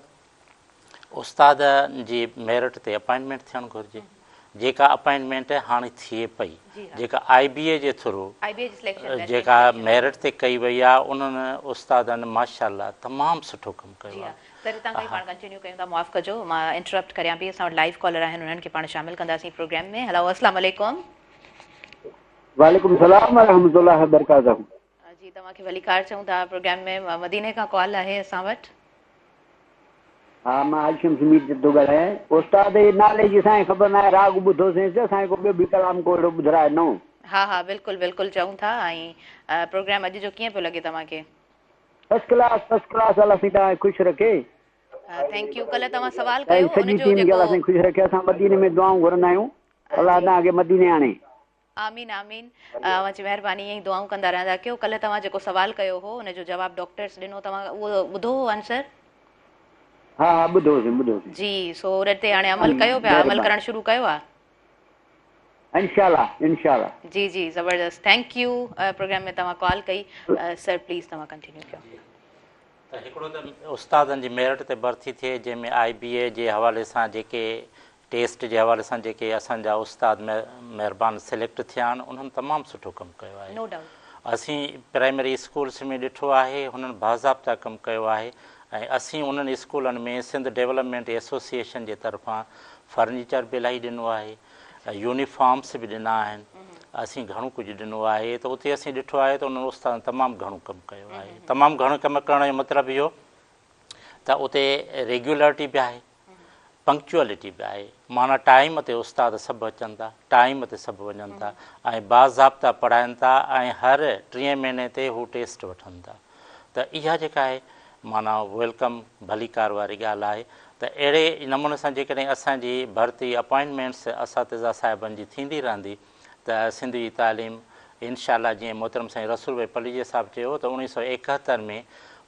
उस्ताद जी मेरिट ते अपॉइंटमेंट थियणु घुरिजे। जेका अपॉइंटमेंट हाणे थिए पई, जेका IBA जे थ्रू जेका मेरिट ते कई वई आहे, उन्हनि उस्तादनि माशाअल्लाह तमामु सुठो कमु कयो आहे। सर तव्हां पाण कंटिन्यू कयूं था, माफ़ कजो मां इंटरप्ट करियां पई, असां वटि लाइव कॉलर आहिनि, उन्हनि खे पाण शामिल कंदासीं प्रोग्राम में। हेलो अस्सलाम वालेकुम। वालेकुम सलाम व रहमतुल्लाहि व बरकातहू। जी तव्हांखे वलीकार चऊं था प्रोग्राम में, मदीने खां कॉल आहे असां वटि। हा, मां हाशिम समीर थो ॻाल्हायां। उस्ताद जे नाले जी असांखे ख़बर न आहे, राग ॿुधोसीं, असांखे को ॿियो बि कलाम को अहिड़ो ॿुधाए न। हा हा बिल्कुलु बिल्कुलु चऊं था। ऐं प्रोग्राम अॼु जो कीअं पियो लॻे तव्हांखे? फर्स्ट क्लास अलाह साईं तव्हांखे ख़ुशि रखे। Thank U. कल्ह तव्हां सवाल कयो सॼी टीम खे अलाह साईं ख़ुशि रखे। असां मदीने में दुआऊं घुरंदा आहियूं, अलाह तव्हांखे मदीने आणे। आमीन आमीन, जी महिरबानी, ईअं ई दुआऊं कंदा रहंदा कयो। कल्ह तव्हां जेको सवाल कयो हो हुनजो जवाबु डॉक्टर्स ॾिनो, तव्हां उहो ॿुधो हो आंसर? हा ॿुधोसीं जी। सो उन ते हाणे अमल कयो पिया, अमल करणु शुरू कयो आहे? इंशाल्लाह इंशाल्लाह। जी जी ज़बरदस्त, थैंक यू प्रोग्राम में तव्हां कॉल कई। सर प्लीज़ तव्हां कंटिन्यू कयो। त हिकिड़ो त उस्तादनि जी मेरिट ते भर्ती थिए, जंहिंमें IBA जे हवाले सां जेके टेस्ट जे हवाले सां जेके असांजा उस्ताद महिरबान सिलेक्ट थिया आहिनि, उन्हनि तमामु सुठो कमु कयो आहे। नो डाउट। असीं प्राइमरी स्कूल्स में ॾिठो आहे, हुननि बाज़ाब्ता कमु कयो आहे। ऐं असीं उन्हनि स्कूलनि में सिंध डेवलपमेंट एसोसिएशन जे तरफ़ां फर्नीचर बि इलाही ॾिनो आहे, यूनिफॉर्म्स बि ॾिना आहिनि, असीं घणो कुझु ॾिनो आहे। त उते असीं ॾिठो आहे त उन्हनि उस्तादनि तमामु घणो कमु कयो आहे। तमामु घणो कमु करण जो मतिलबु इहो त उते रेग्युलरिटी बि आहे, पंक्चुअलिटी बि आहे, माना टाइम ते उस्ताद सभु अचनि था, टाइम ते सभु वञनि था ऐं बाज़ाब्ता पढ़ाइनि था, ऐं हर 3 महीने ते हू टेस्ट वठनि था। त इहा जेका आहे माना वेलकम भली कार वारी ॻाल्हि आहे। त अहिड़े नमूने सां जेकॾहिं असांजी भर्ती अपॉइंटमेंट्स असातिज़ा साहिबनि जी थींदी रहंदी त सिंधी तालीम इंशाअल्लाह जीअं मोहतरम साईं रसूल भाई पलीजे साहिबु चयो त 1971 में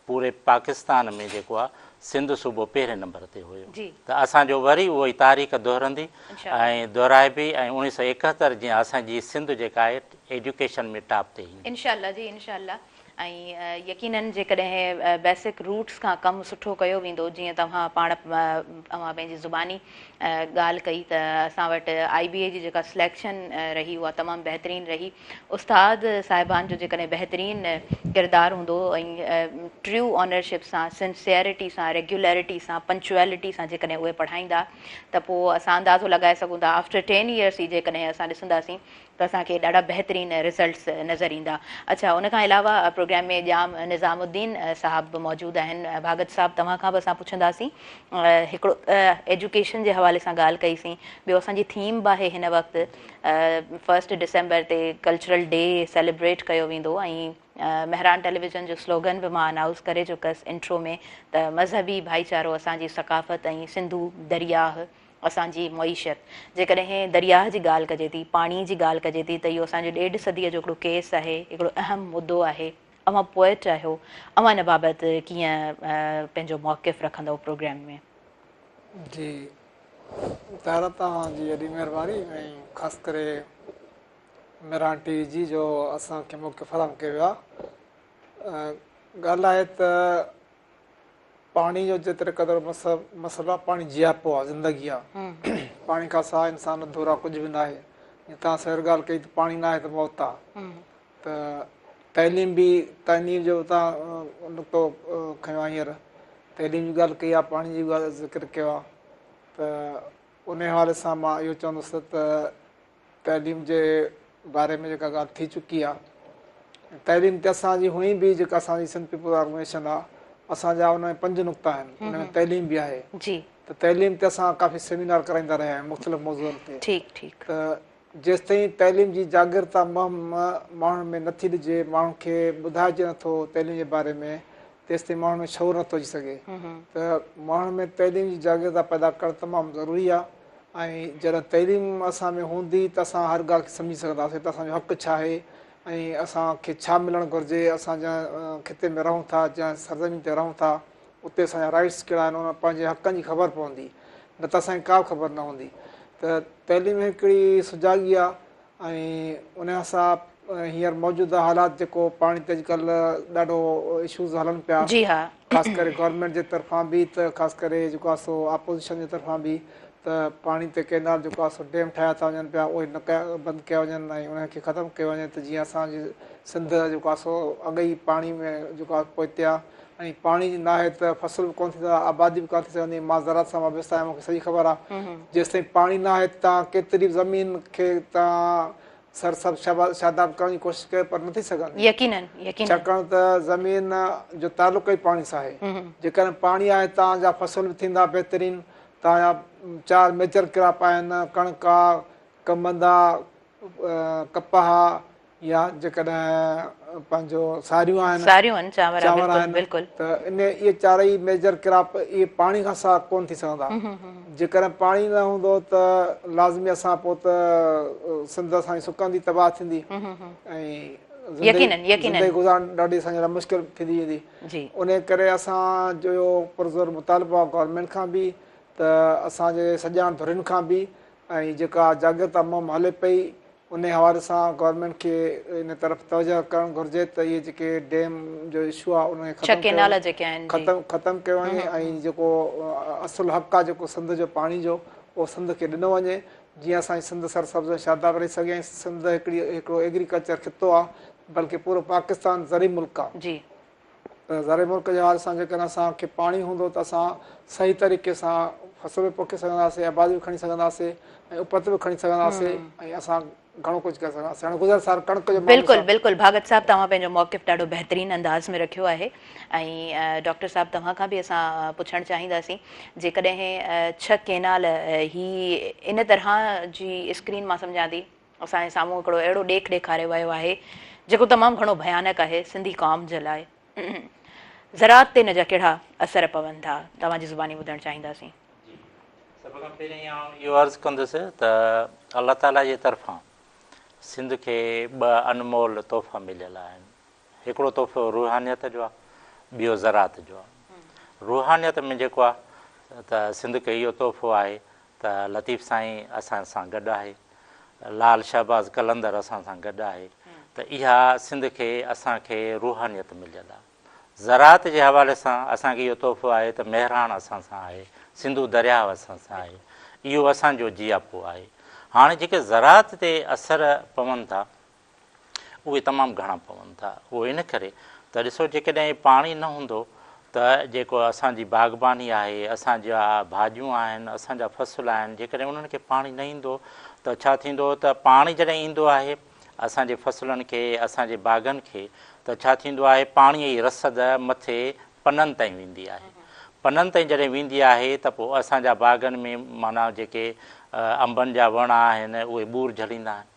पूरे पाकिस्तान में जेको आहे सिंध सूबो पहिरें नंबर ते हुयो। त असांजो वरी उहो ई तारीख़ दोहरंदी ऐं दोहिराइबी ऐं 1971 जीअं असांजी सिंध जेका आहे एजुकेशन में टॉप ते ईंदी इंशाअल्लाह जी इंशाअल्लाह। ऐं यकीनन जेकॾहिं बेसिक रूट्स खां कमु सुठो कयो वेंदो, जीअं तव्हां पाण तव्हां पंहिंजी ज़ुबानी ॻाल्हि कई त असां वटि IBA जी जेका सिलेक्शन रही उहा तमामु बहितरीनु रही। उस्ताद साहिबान जो जेकॾहिं बहितरीनु किरदारु हूंदो ऐं ट्रू ऑनरशिप सां, सिंसियरिटी सां, रेगुलरिटी सां, पंक्चुअलिटी सां जेकॾहिं उहे पढ़ाईंदा त पोइ असां अंदाज़ो लॻाए सघूं था आफ्टर 10 years ई जेकॾहिं असां ॾिसंदासीं त असांखे ॾाढा बहितरीनु रिज़ल्ट्स नज़र ईंदा। अच्छा, उन खां अलावा प्रोग्राम में ॼाम निज़ामुद्दीन साहिबु मौजूदु आहिनि। भागत साहिबु तव्हां खां बि असां पुछंदासीं। हिकिड़ो एजुकेशन जे हवाले सां ॻाल्हि कईसीं, ॿियो असांजी थीम बि आहे हिन वक़्तु 1 डिसेंबर ते कल्चरल डे सेलिब्रेट कयो वेंदो ऐं महरान टेलीविज़न जो स्लोगन बि मां अनाउंस करे चुकसि इंट्रो में त मज़हबी भाईचारो असांजी सकाफ़त ऐं सिंधू दरियाह असांजी मईशत। जेकॾहिं दरियाह जी ॻाल्हि कजे थी, पाणीअ जी ॻाल्हि कजे थी त इहो असांजो 1.5 सदीअ जो हिकिड़ो केस आहे, हिकिड़ो अहम मुद्दो आहे। अवां पोइट आहियो, अवां इन बाबति कीअं पंहिंजो मौक़िफ़ रखंदव प्रोग्राम में? जी, तारा तव्हांजी एॾी महिरबानी ऐं ख़ासि करे महरान TV जी जो असांखे मौक़िफ़ फराहम कयो वियो आहे। ॻाल्हि आहे त पाणी जो जेतिरे क़दुरु मसइलो आहे, पाणी जियापो आहे, ज़िंदगी आहे। पाणी खां सवाइ इंसान अधूरा कुझु बि न आहे। जीअं तव्हां सर ॻाल्हि कई त पाणी न आहे त मौत आहे। त तइलीम जो तव्हां नुक़्तो खयो आहे हींअर, तइलीम जी ॻाल्हि कई आहे, पाणी जी ॻाल्हि ज़िक्र कयो आहे, त उन हवाले सां मां इहो चवंदुसि त तइलीम जे बारे में जेका ॻाल्हि थी चुकी आहे, तइलीम ते असांजी हुई बि जेका असांजी सिंध पीपुल्स ऑर्गेनाइज़ेशन आहे, असांजा उन में 5 नुक़्ता आहिनि, उन में तइलीम बि आहे। त तइलीम ते असां काफ़ी सेमिनार कराईंदा रहिया आहियूं मुख़्तलिफ़ मौज़ूअनि ते। त जेसि ताईं तइलीम जी जागृता माण्हुनि में नथी ॾिजे, माण्हुनि खे ॿुधाइजे नथो तइलीम जे बारे में, तेसि ताईं माण्हुनि में शौर नथो अची सघे। त माण्हुनि में तइलीम जी जागृता पैदा करणु तमामु ज़रूरी आहे। ऐं जॾहिं तइलीम असां में हूंदी त असां हर ॻाल्हि खे सम्झी सघंदासीं त असांजो हक़ु छा आहे ऐं असांखे छा मिलणु घुरिजे। असां जंहिं खिते में रहूं था, जंहिं सरज़मीन ते रहूं था, उते असांजा राइट्स कहिड़ा आहिनि, उन पंहिंजे हक़नि जी ख़बर पवंदी, न त असांखे का बि ख़बर न हूंदी। त तइलीम हिकिड़ी सुजाॻी आहे ऐं उन सां हींअर मौजूदा हालात जेको पाणी ते अॼुकल्ह ॾाढो इशूज़ हलनि पिया, ख़ासि करे गवर्नमेंट जे तरफ़ां बि, त ख़ासि करे जेको आहे सो अपोज़िशन जे तरफ़ां बि, त पाणी ते केनाल जेको आहे सो डैम ठाहिया था वञनि पिया, उहे न कया बंदि कया वञनि ऐं उनखे ख़तमु कयो वञे त जीअं असांजी सिंध जेको आहे सो अॻई पाणी में जेको आहे पोइते आहे। ऐं पाणी न आहे त फसल बि कोन थी सघंदा, आबादी बि कोन थी सघंदी। मां ज़रात सां वाबस्तु आहियां, मूंखे सॼी ख़बर आहे। जेसि ताईं पाणी न आहे तव्हां केतिरी बि ज़मीन खे तव्हां सरसब शादाब करण जी कोशिशि कयो पर नथी सघंदी, छाकाणि त ज़मीन जो तालुक़ ई पाणी सां आहे। जेकॾहिं पाणी आहे तव्हांजा फसल बि थींदा बहितरीनु, तव्हांजा 4 मेजर क्रॉप आहिनि, कणिक आहे, कमंद आहे, कपाह आहे, या जेकॾहिं पंहिंजो सारियूं आहिनि, चांवर आहिनि, त इहे 4 ई मेजर क्रॉप इहे पाणी खां सवाइ कोन थी सघंदा। जेकॾहिं पाणी न हूंदो त लाज़मी असां पोइ त सिंध असांजी सुकंदी, तबाह थींदी ऐं ज़िंदगी गुज़ारणु ॾाढी असांजे लाइ मुश्किल थींदी वेंदी। उन करे असांजो पुरज़ोर मुतालबो आहे गवर्नमेंट खां बि, त असांजे सॼाण धुरियुनि खां बि, ऐं जेका जागृता मुहिम हले पई उन हवाले सां गवर्नमेंट खे इन तरफ़ तवजह करणु घुरिजे त इहे जेके डैम जो इशू आहे उनखे ख़तमु कयो वञे ऐं जेको असुलु हक़ु आहे जेको सिंध जो पाणी जो, उहो सिंध खे ॾिनो वञे, जीअं असांजी सिंध सरसब्ज़ शादाब रही सघे। ऐं सिंध हिकिड़ो एग्रीकल्चर खितो आहे, बल्कि पूरो पाकिस्तान ज़री मुल्क आहे। त ज़री मुल्क जे हवाले सां जेकॾहिं असांखे पाणी हूंदो त असां सही तरीक़े सां फसल बि पोखे सघंदासीं, आबादी बि खणी सघंदासीं ऐं उपत बि खणी सघंदासीं ऐं असां घणो कुझु करे सघंदासीं। हाणे गुज़र साल कणिक जो बिल्कुलु बिल्कुलु भागत साहिबु तव्हां पंहिंजो मौक़िफ़ ॾाढो बहितरीनु अंदाज़ में रखियो आहे। ऐं डॉक्टर साहिबु तव्हां खां बि असां पुछणु चाहींदासीं, जेकॾहिं 6 केनाल ही इन तरह जी स्क्रीन मां सम्झां थी असांजे साम्हूं हिकिड़ो अहिड़ो ॾेख ॾेखारियो वियो आहे जेको तमामु घणो भयानक आहे सिंधी क़ौम जे लाइ। ज़रात ते हिन जा कहिड़ा असर पवनि था, तव्हांजी ज़ुबानी ॿुधणु चाहींदासीं। सभ खां पहिरीं आउं इहो अर्ज़ु कंदुसि त अलाह ताला जे तरफ़ां सिंध खे ॿ अनमोल तोहफ़ा मिलियल आहिनि। हिकिड़ो तोहफ़ो रूहानियत जो आहे, ॿियो ज़रात जो आहे। रूहानियत में जेको आहे त सिंध खे इहो तोहफ़ो आहे त लतीफ़ साईं असां सां गॾु आहे, लाल शहबाज़ कलंदर असां सां गॾु आहे, त इहा सिंध खे असांखे रूहानियत मिलियल आहे। ज़रात जे हवाले सां असांखे इहो तोहफ़ो आहे त महिराण असां सां आहे, सिंधू दरियाह असां सां आहे, इहो असांजो जियापो आहे। हाणे जेके ज़रात ते असर पवनि था उहे तमामु घणा पवनि था। उहो इन करे त ॾिसो, जेकॾहिं पाणी न हूंदो त जेको असांजी बाग़बानी आहे, असांजा भाॼियूं आहिनि, असांजा फ़सुल आहिनि, जेकॾहिं उन्हनि खे पाणी न ईंदो त छा थींदो त पाणी जॾहिं ईंदो आहे असांजे फ़सुलनि खे, असांजे बाग़नि खे, त छा थींदो आहे पाणीअ जी रसद मथे पननि ताईं वेंदी आहे। पननि ताईं जॾहिं वेंदी आहे त पोइ असांजा बाग़नि में माना जेके अंबनि जा वण आहिनि उहे ॿूर झलींदा आहिनि,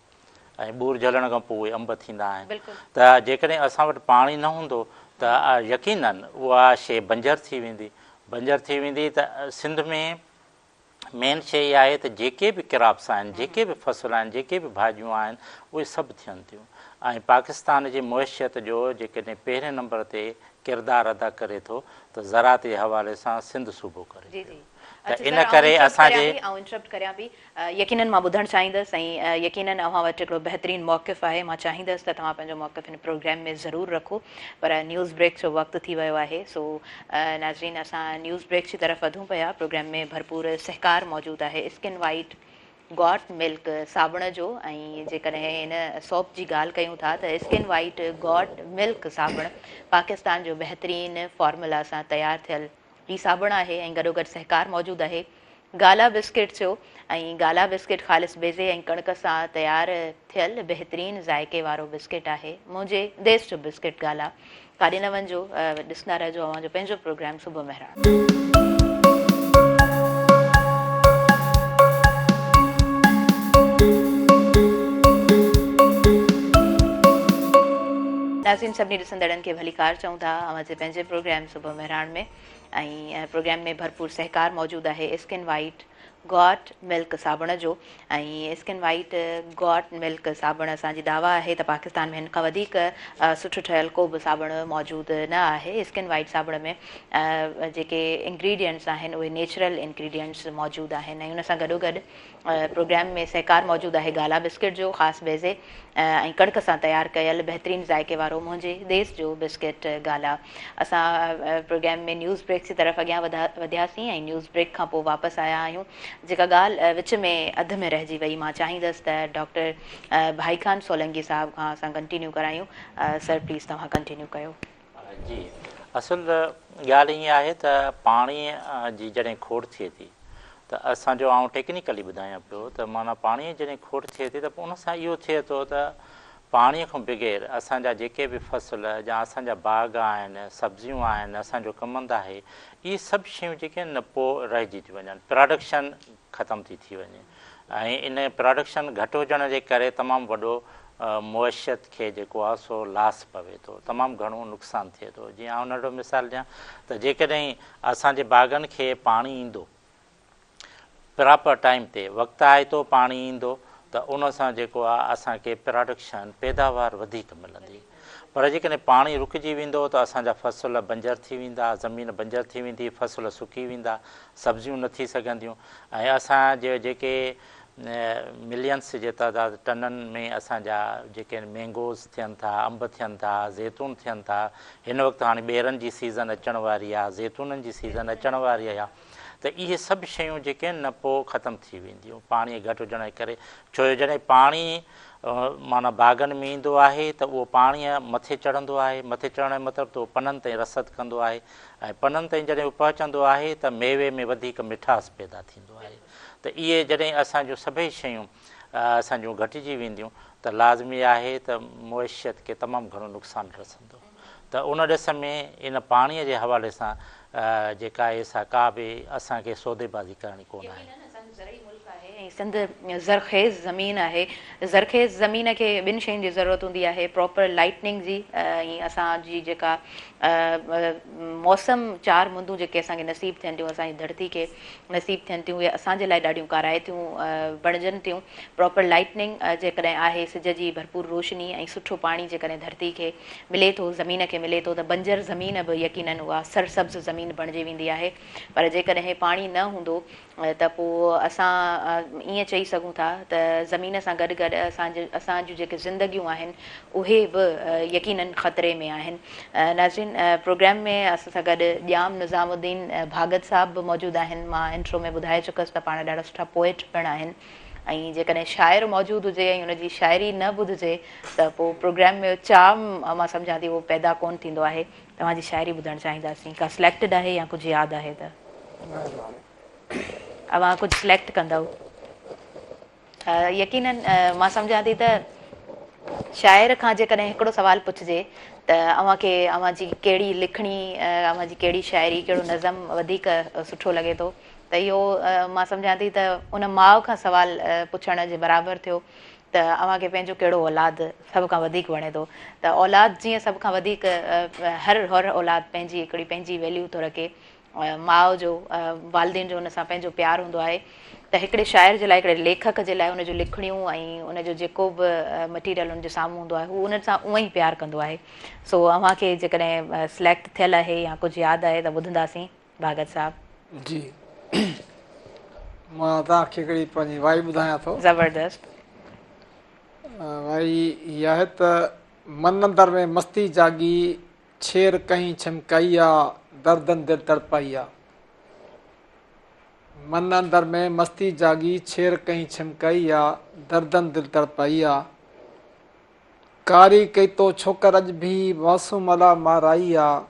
ऐं ॿूर झलण खां पोइ उहे अंब थींदा आहिनि। त जेकॾहिं असां वटि पाणी न हूंदो त यकीनन उहा शइ बंजर थी वेंदी। बंजर थी वेंदी त सिंध में मेन शइ इहा आहे त जेके बि क्रॉप्स आहिनि, जेके बि फ़सुल आहिनि, जेके बि भाॼियूं आहिनि, उहे सभु थियनि थियूं। ऐं पाकिस्तान जी मुइशियत जो जेकॾहिं पहिरें नंबर ते किरदारु अदा करे थो त ज़रात जे हवाले सां सिंध सूबो करे थो। त इन करे असांजे इंटरप्ट करियां पई, यकीनन मां ॿुधणु चाहींदसि ऐं यकीनन अव्हां वटि हिकिड़ो बहितरीनु मौक़िफ़ आहे। मां चाहींदसि त तव्हां पंहिंजो मौक़िफ़ हिन प्रोग्राम में ज़रूरु रखो, पर न्यूज़ ब्रेक जो वक़्तु थी वियो आहे। सो नाज़रीन, असां न्यूज़ ब्रेक जी तरफ़ वधूं पिया। प्रोग्राम में भरपूर सहकार मौजूदु आहे स्किन वाइट गॉट मिल्क साबुण जो, ऐं जेकॾहिं हिन सोप जी ॻाल्हि कयूं था त स्किन वाइट गॉट मिल्क साबुण पाकिस्तान जो बहितरीनु फॉर्मूला सां तयारु थियल ही साबुण आहे, ऐं गॾोगॾु सहकार मौजूदु आहे गाला बिस्किट जो। ऐं गाला बिस्किट ख़ालिस बेज़े ऐं कणिक सां तयारु थियल बहितरीनु ज़ाइक़े वारो बिस्किट आहे। मुंहिंजे देश जो बिस्किट गाला। काॾे न वञिजो, ॾिसंदा रहिजो अव्हांजो पंहिंजो प्रोग्राम सुबुह महिराण। नाज़रीन, सभिनी ॾिसंदड़नि खे भलीकार चऊं था अव्हांजे पंहिंजे प्रोग्राम सुबुह महिराण में, ऐं प्रोग्राम में भरपूर सहकार मौजूदु आहे स्किन वाइट गॉट मिल्क साबुण जो। ऐं स्किन वाइट गॉट मिल्क साबुण असांजी दावा आहे त पाकिस्तान में हिन खां वधीक सुठो ठहियल को बि साबुण मौजूदु न आहे। स्किन वाइट साबुण में जेके इंग्रीडियंट्स आहिनि उहे नेचुरल इंग्रीडियंट्स मौजूदु आहिनि, ऐं उन सां गॾोगॾु प्रोग्राम में सहकार मौजूदु आहे गाला बिस्किट जो ख़ासि बेज़े ऐं कणिक सां तयारु कयल बहितरीनु ज़ाइक़े वारो मुंहिंजे देश जो बिस्किट गाला। असां प्रोग्राम में न्यूज़ ब्रेक जी तरफ़ अॻियां वधियासीं ऐं न्यूज़ ब्रेक खां पोइ वापसि आया आहियूं। जेका ॻाल्हि विच में अधु में रहिजी वई, मां चाहींदसि त डॉक्टर भाई खान सोलंकी साहब खां असां कंटिन्यू करायूं। सर प्लीज़ तव्हां कंटिन्यू कयो। जी, असुल ॻाल्हि ईअं आहे त पाणीअ जी जॾहिं खोड़ थिए थी त असांजो आउं टेक्निकली ॿुधायां पियो त माना पाणीअ जॾहिं खोड़ थिए थी त पोइ उन सां इहो थिए थो त पाणीअ खां बग़ैर असांजा जेके बि फ़सुल या असांजा बाग़ आहिनि, सब्जियूं आहिनि, असांजो कमंद आहे, इहे सभु शयूं जेके आहिनि न पोइ रहिजी थी वञनि, प्रोडक्शन ख़तमु थी वञे। ऐं इन प्रोडक्शन घटि हुजण जे करे तमामु वॾो मुइशियत खे जेको आहे सो लास पवे थो, तमामु घणो नुक़सानु थिए थो। जीअं आउं नंढो मिसाल ॾियां त जेकॾहिं असांजे बाग़नि खे पाणी ईंदो प्रॉपर टाइम ते, वक़्तु आहे तो पाणी ईंदो त उन सां जेको आहे असांखे प्रोडक्शन पैदावार वधीक मिलंदी। पर जेकॾहिं पाणी रुकिजी वेंदो त असांजा फ़सुल बंजर थी वेंदा, ज़मीन बंजर थी वेंदी, फ़सुल सुकी वेंदा, सब्जियूं न थी सघंदियूं। ऐं असांजे जेके मिलियंस जे तइदाद टननि में असांजा जेके मैंगोज़ थियनि था, अंब थियनि था, ज़ैतून थियनि था, हिन वक़्तु हाणे ॿेरनि जी सीज़न अचण वारी आहे, ज़ैतूननि जी सीज़न अचण वारी आहे, त इहे सभु शयूं जेके आहिनि न पोइ ख़तमु थी वेंदियूं पाणीअ घटि हुजण जे करे। छो जो जॾहिं पाणी माना बाग़नि में ईंदो आहे त उहो पाणीअ मथे चढ़ंदो आहे, मथे चढ़ण जो मतिलबु त उहो पननि ताईं रसद कंदो आहे, ऐं पननि ताईं जॾहिं उहो पहुचंदो आहे त मेवे में वधीक मिठास पैदा थींदो आहे। त इहे जॾहिं असांजूं सभई शयूं असांजूं घटिजी वेंदियूं त लाज़मी आहे त मुइशियत खे तमामु घणो नुक़सानु रसंदो। त उन ॾिस में इन पाणीअ जे हवाले सां जेका आहे सा का बि असांखे सौदेबाज़ी करणी कोन आहे। ऐं सिंध ज़रख़ेज़ ज़मीन आहे। ज़रख़ेज़ ज़मीन खे ॿिनि शयुनि जी ज़रूरत हूंदी आहे, प्रॉपर लाइटनिंग जी ऐं असांजी जेका मौसम 4 मुंदूं जेके असांखे नसीबु थियनि थियूं, असांजी धरती खे नसीबु थियनि थियूं, उहे असांजे लाइ ॾाढियूं काराइतियूं बणिजनि थियूं। प्रॉपर लाइटनिंग जेकॾहिं आहे, सिज जी भरपूर रोशनी ऐं सुठो पाणी जेकॾहिं धरती खे मिले थो, ज़मीन खे मिले थो, त बंजर ज़मीन बि यकीनन उहा सरसब्ज़ ज़मीन बणिजी वेंदी आहे। पर जेकॾहिं पाणी न हूंदो त पोइ असां ईअं चई सघूं था त ज़मीन सां गॾु गॾु असांजूं जेके ज़िंदगियूं आहिनि उहे बि यकीनन ख़तरे में आहिनि। नाज़रीन, प्रोग्राम में असां सां गॾु ॼाम निज़ामुद्दीन भागत साहब बि मौजूदु आहिनि। मां इंट्रो में ॿुधाए चुकसि त पाण ॾाढा सुठा पोइट पिणु आहिनि ऐं जेकॾहिं शाइर मौजूदु हुजे ऐं हुनजी शाइरी न ॿुधिजे त पोइ प्रोग्राम में चाम मां सम्झां थी उहो पैदा कोन थींदो आहे। तव्हांजी शाइरी ॿुधणु चाहींदासीं, का सिलेक्टेड आहे या कुझु यादि आहे त अव्हां कुझु सिलेक्ट कंदव? यकीनन मां सम्झां थी त शाइर खां जेकॾहिं हिकिड़ो सुवालु पुछिजे त अव्हांजी कहिड़ी लिखणी, अव्हांजी कहिड़ी शाइरी, कहिड़ो नज़म वधीक सुठो लॻे थो, त इहो मां सम्झां थी त उन माउ खां सुवालु पुछण जे बराबरि थियो त अव्हांखे पंहिंजो कहिड़ो औलाद सभ खां वधीक वणे थो। त औलाद जीअं सभ खां वधीक हर औलाद पंहिंजी वैल्यू थो रखे, माउ जो, वालदेन जो हुन सां पंहिंजो प्यारु हूंदो आहे। त हिकिड़े शाइर जे लाइ, हिकिड़े लेखक जे लाइ उनजो लिखणियूं ऐं उनजो जेको बि मटीरियल उनजे साम्हूं हूंदो आहे, हू उन सां उअं ई प्यारु कंदो आहे। सो अव्हांखे जेकॾहिं सिलेक्ट थियल आहे या कुझु यादि आहे त ॿुधंदासीं भागत साहब जी। मां तव्हांखे हिकिड़ी पंहिंजी वाई ॿुधायां थो। ज़बरदस्त। वाई इहा आहे त मन अंदर में मस्ती जागी, छेर कहीं छिमकाई आहे, दर्दन दिल तड़पाई आहे। मन अंदर में मस्ती जागी, छेर कहीं छिमकाई आहे, दर्दन दिल तड़पाई आहे। कारी कई तो छोकर अॼु बि मासूम अला माराई आहे,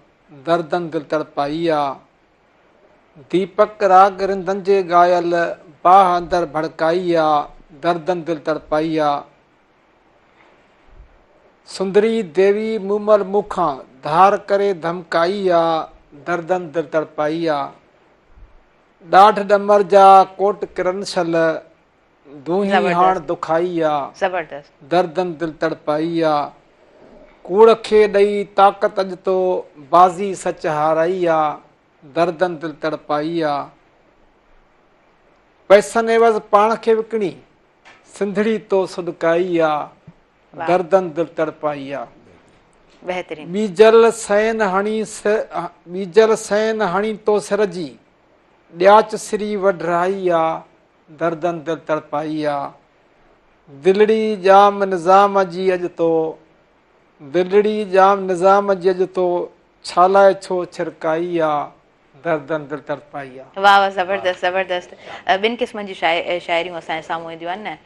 दर्दन दिल तड़पाई आहे। दीपक राग रिंदन जे गायल, बाह अंदर भड़काई आहे, दर्दन दिल तड़पाई आहे। सुंदरी देवी मूमल मूंखां धार करे धमकाई आहे, दर्दन दिल तड़पाई आहे। ॾाढ डमर जा कोट किरन छल, दूही हाण दुखाई आहे, ज़बरदस्त। दर्दन दिल तड़पाई आहे। कूड़ खे ॾेई ताक़त अॼु तो बाज़ी सच हाराई आहे, दर्दन दिल तड़पाई आहे। पैसनि एवज़ पाण खे विकिणी, सिंधड़ी तो सुॾकाई आहे, दर्दन दिल तड़पाई आहे। बहितरीन। बीजल सैन हणी तो सिर जी, ॾियाच सिरी वढराई आहे, दर्दन दिल तड़पाई आहे। दिलड़ी जाम निज़ाम जी अॼु तो, दिलड़ी जाम निज़ाम जी अॼु तो, छालाए छो छिरकाई आहे, दर्दन दिल तड़पाई आहे। वाह वाह, ज़बरदस्त ज़बरदस्त। ॿिनि क़िस्मनि जी शाइरियूं असांजे साम्हूं ईंदियूं आहिनि न,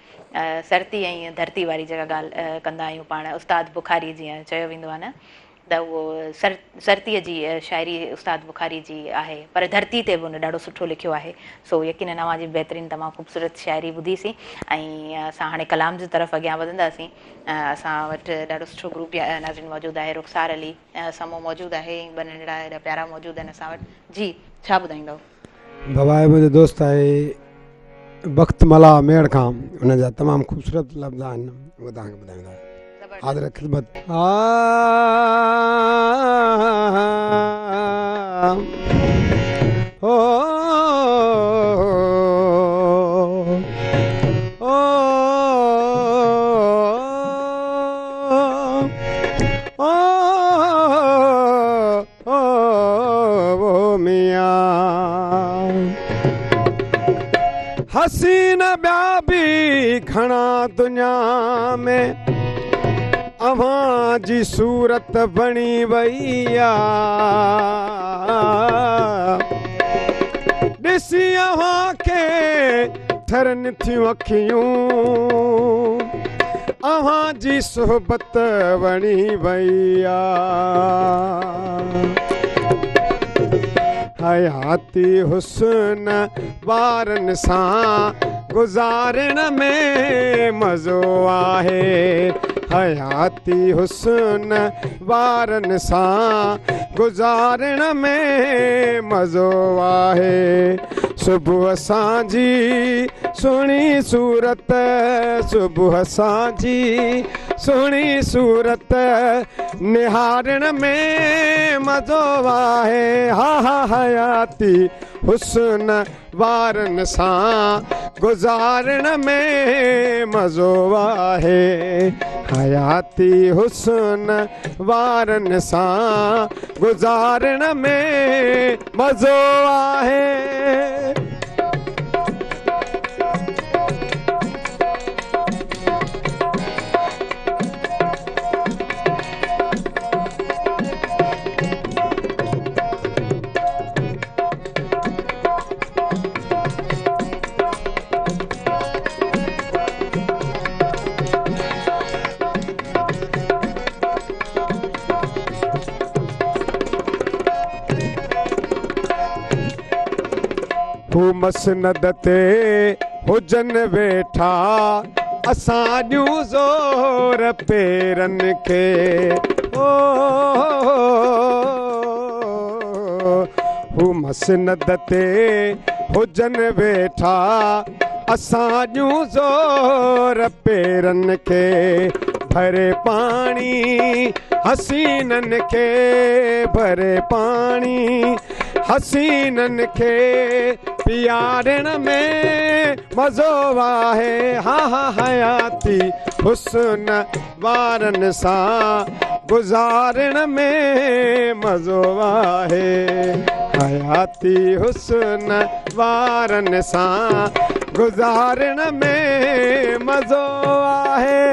सरती ऐं धरती वारी जेका ॻाल्हि कंदा आहियूं पाण। उस्ताद बुखारी जीअं चयो वेंदो आहे न, त उहो सरतीअ जी शाइरी उस्ताद बुखारी जी आहे, पर धरती ते बि उन ॾाढो सुठो लिखियो आहे। सो यकीनन अव्हांजी बहितरीन तमामु ख़ूबसूरत शाइरी ॿुधीसीं ऐं असां हाणे कलाम जी तरफ़ अॻियां वधंदासीं। असां वटि ॾाढो सुठो ग्रुप नाज़रीन मौजूदु आहे। रुख़सार अली साम्हूं मौजूदु आहे, ॿ नंढड़ा हेॾा प्यारा मौजूदु आहिनि असां वटि। जी, छा ॿुधाईंदव? बाबा मुंहिंजो दोस्त आहे बख़्त मला मेड़ खां, हुनजा तमामु ख़ूबसूरत लफ़्ज़ आहिनि, उहे तव्हांखे ॿुधाईंदा। हाज़िर ख़िदमत। हसीन ॿिया बि घणा दुनिया में, अव्हां जी सूरत बणी वई आहे। ॾिसी अव्हां खे ठरनि थियूं अखियूं, अव्हां जी सोहबत वणी वई आहे। हयाती हुस्न ॿारनि सां गुज़ारण में मज़ो आहे, हयाती हुस्न वारनि सां गुज़ारण में मज़ो आहे। सुबुह सांजी सुहिणी सूरत, सुबुह सांजी सुहिणी सूरत निहारण में मज़ो आहे। हा हा हयाती हुस्न वारनि सां गुज़ारण में मज़ो आहे। हयाती हुस्न वारनि सां गुज़ारण में मज़ो आहे। हू मसनद ते हुजनि वेठा असां ॾियूं ज़ोर पेरनि खे। हू मसनद ते हुजनि वेठा असां ॾियूं ज़ोर पेरनि खे। भरे पाणी हसीननि खे, भरे पाणी हसीननि खे पियारण में मज़ो आहे। हा हा हयाती हुस्न वारनि सां गुज़ारण में मज़ो आहे। हयाती हुस्न वारनि सां गुज़ारण में मज़ो आहे।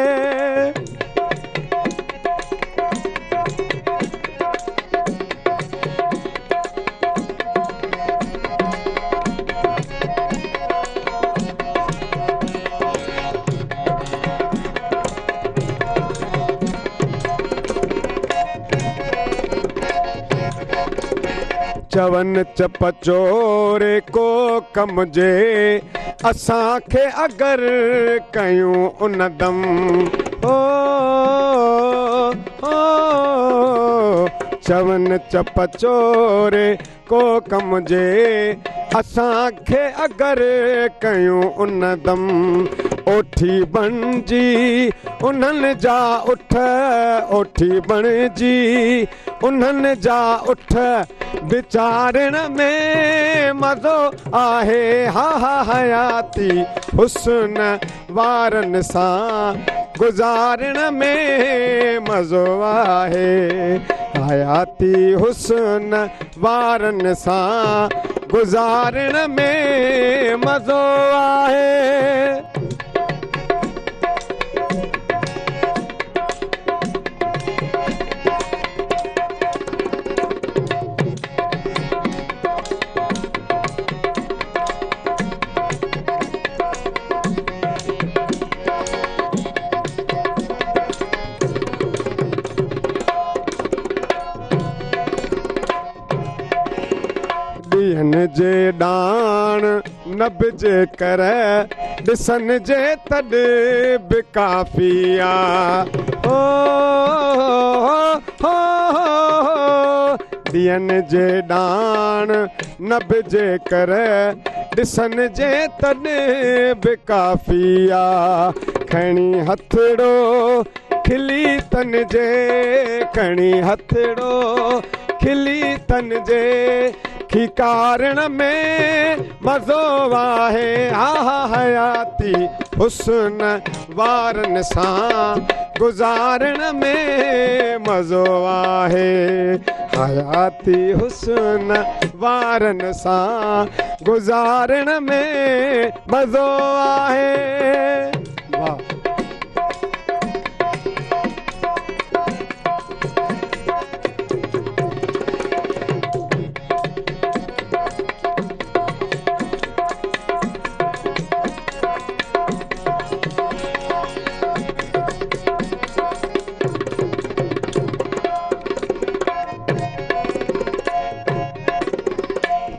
चवन चप चोरे को कम जे असांखे अगरि कयूं उन दम। चवन चप चोरे को कम जे असांखे अगरि कयूं उन दम। ओठी बणजी उन्हनि जा उठ, ओठी बणजी उन्हनि जा उठ विचारण में मज़ो आहे। हा हा हयाती हुस्न वारनि सां गुज़ारण में मज़ो आहे। हयाती हुस्न वारनि सां गुज़ारण में मज़ो आहे। ॾींहंनि जे ॾाण न बिजे कर ॾिसनि जे तॾहिं बि काफ़ी आहे। ॾींहंनि जे ॾाण न बिजे कर ॾिसनि जे तॾहिं बि काफ़ी आहे। खणी हथड़ो खिली तन जे, खणी हथड़ो खिली तन जे खिकारण में मज़ो आहे। हा हा हयाती हुस्न वारनि सां गुज़ारण में मज़ो आहे। हयाती हुस्न वारनि सां गुज़ारण में मज़ो आहे। वाह।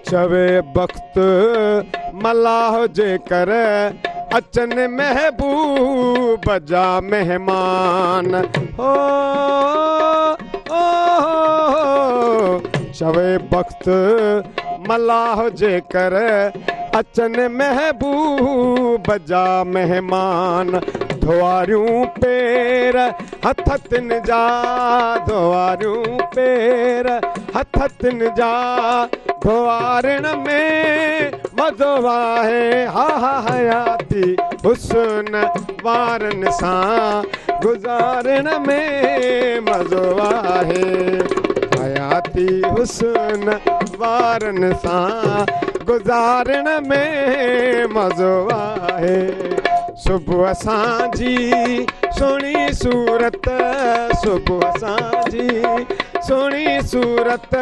चवे वक़्तु मलाह जे कर अचन महबूब जा मेहमान हो चवे बख्त मलाह जे कर अचन महबूब जा मेहमान धोआरियूं पेर हथतिन जा धोआरियूं पेर हथतिन जा धोआरण में मज़ो आहे हा हा हयाती हुस्न वारन सां गुज़ारण में मज़ो आहे हयाती हुस्न वारन सां गुज़ारण में मज़ो आहे सुबुह असांजी सुहिणी सूरत सुबुह असांजी सुहिणी सूरत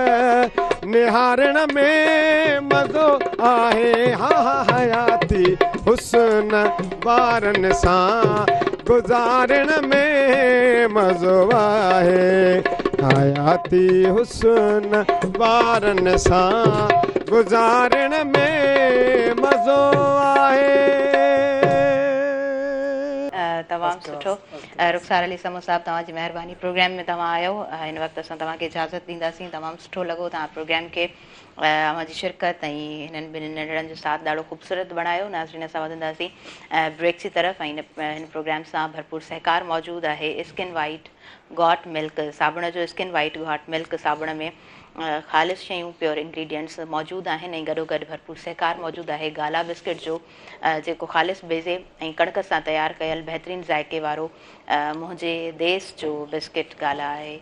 निहारण में मज़ो आहे हा हा हयाती हुस्न वारन सां गुज़ारण में मज़ो आहे हयाती हुस्न वारन सां गुज़ारण में मज़ो आहे। तमामु सुठो रुखसार अली समो साहब तव्हांजी महिरबानी प्रोग्राम में तव्हां आयो हिन वक़्तु असां तव्हांखे इजाज़त ॾींदासीं तमामु सुठो लॻो तव्हां प्रोग्राम खे अव्हांजी शिरकत ऐं हिननि ॿिन्हिनि नंढड़नि जो साथ ॾाढो ख़ूबसूरत बणायो नाज़रीन असां वधंदासीं ब्रेक जी तरफ़ ऐं हिन प्रोग्राम सां भरपूर सहकार मौजूदु आहे स्किन वाइट गॉट मिल्क साबुण जो स्किन वाइट गॉट मिल्क साबुण में ख़ालिस शयूं प्योर इंग्रीडियंट्स मौजूदु आहिनि ऐं गॾोगॾु भरपूर सहकार मौजूदु आहे गाला बिस्किट जो जेको ख़ालिस बेज़े ऐं कणिक सां तयारु कयल बहितरीनु ज़ाइके वारो मुंहिंजे देश जो बिस्किट गाला आहे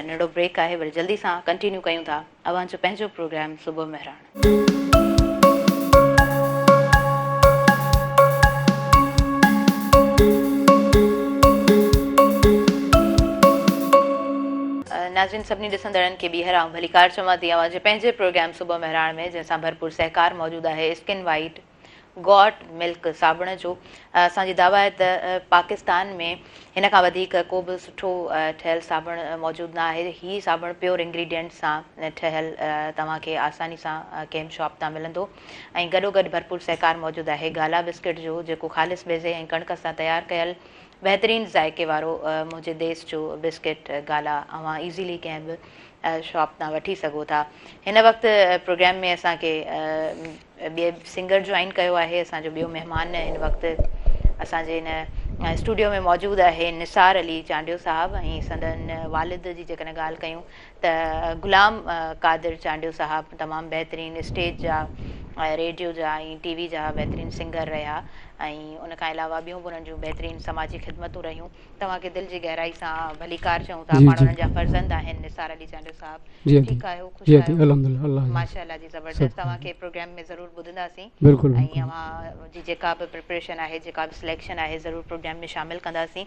नंढो ब्रेक आहे वरी जल्दी सां कंटिन्यू कयूं था अव्हांजो पंहिंजो प्रोग्राम सुबुह महिराण। नाज़रीन सभिनी ॾिसंदड़नि खे ॿीहर आऊं भलीकार चवां थी अव्हांजे पंहिंजे प्रोग्राम सुबुह महिराण में जंहिंसां भरपूर सहकार मौजूदु आहे स्किन वाइट गॉट मिल्क साबुण जो असांजी दावा आहे त पाकिस्तान में हिन खां वधीक को बि सुठो ठहियलु साबुण मौजूदु न आहे हीअ साबुण प्योर इंग्रीडियंट सां ठहियलु तव्हांखे आसानी सां कंहिं शॉप तां मिलंदो ऐं गॾोगॾु भरपूर सहकार मौजूदु आहे गाला बिस्किट जो जेको ख़ालिस बेज़े ऐं कणिक सां तयारु कयल बहितरीनु ज़ाइके वारो मुंहिंजे देश जो बिस्किट गाला अव्हां ईज़ीली कंहिं बि शॉप तां वठी सघो था। हिन वक़्तु प्रोग्राम में असांखे ॿिए सिंगर जॉइन कयो आहे असांजो ॿियो महिमान हिन वक़्तु असांजे हिन स्टूडियो में मौजूदु आहे निसार अली चांडियो साहब ऐं संदन वालिद जी जेकॾहिं ॻाल्हि कयूं त गुलाम कादिर चांडियो साहब तमामु बहितरीनु स्टेज जा रेडियो जा ऐं टीवी जा बहितरीनु सिंगर रहिया ऐं उन खां अलावा ॿियूं बि उन्हनि जूं बहितरीनु समाजी ख़िदमतूं रहियूं तव्हांखे दिलि जी गहराई सां भलीकार चऊं था पाण उन्हनि जा फर्ज़ंद आहिनि निसार अली चांडियो साहब ठीकु आहियो ख़ुशि आहियो माशाअल्लाह जी ज़बरदस्त तव्हांखे प्रोग्राम में ज़रूरु ॿुधंदासीं ऐं अव्हांजी जेका बि प्रिपरेशन आहे जेका बि सिलेक्शन आहे ज़रूरु प्रोग्राम में शामिलु कंदासीं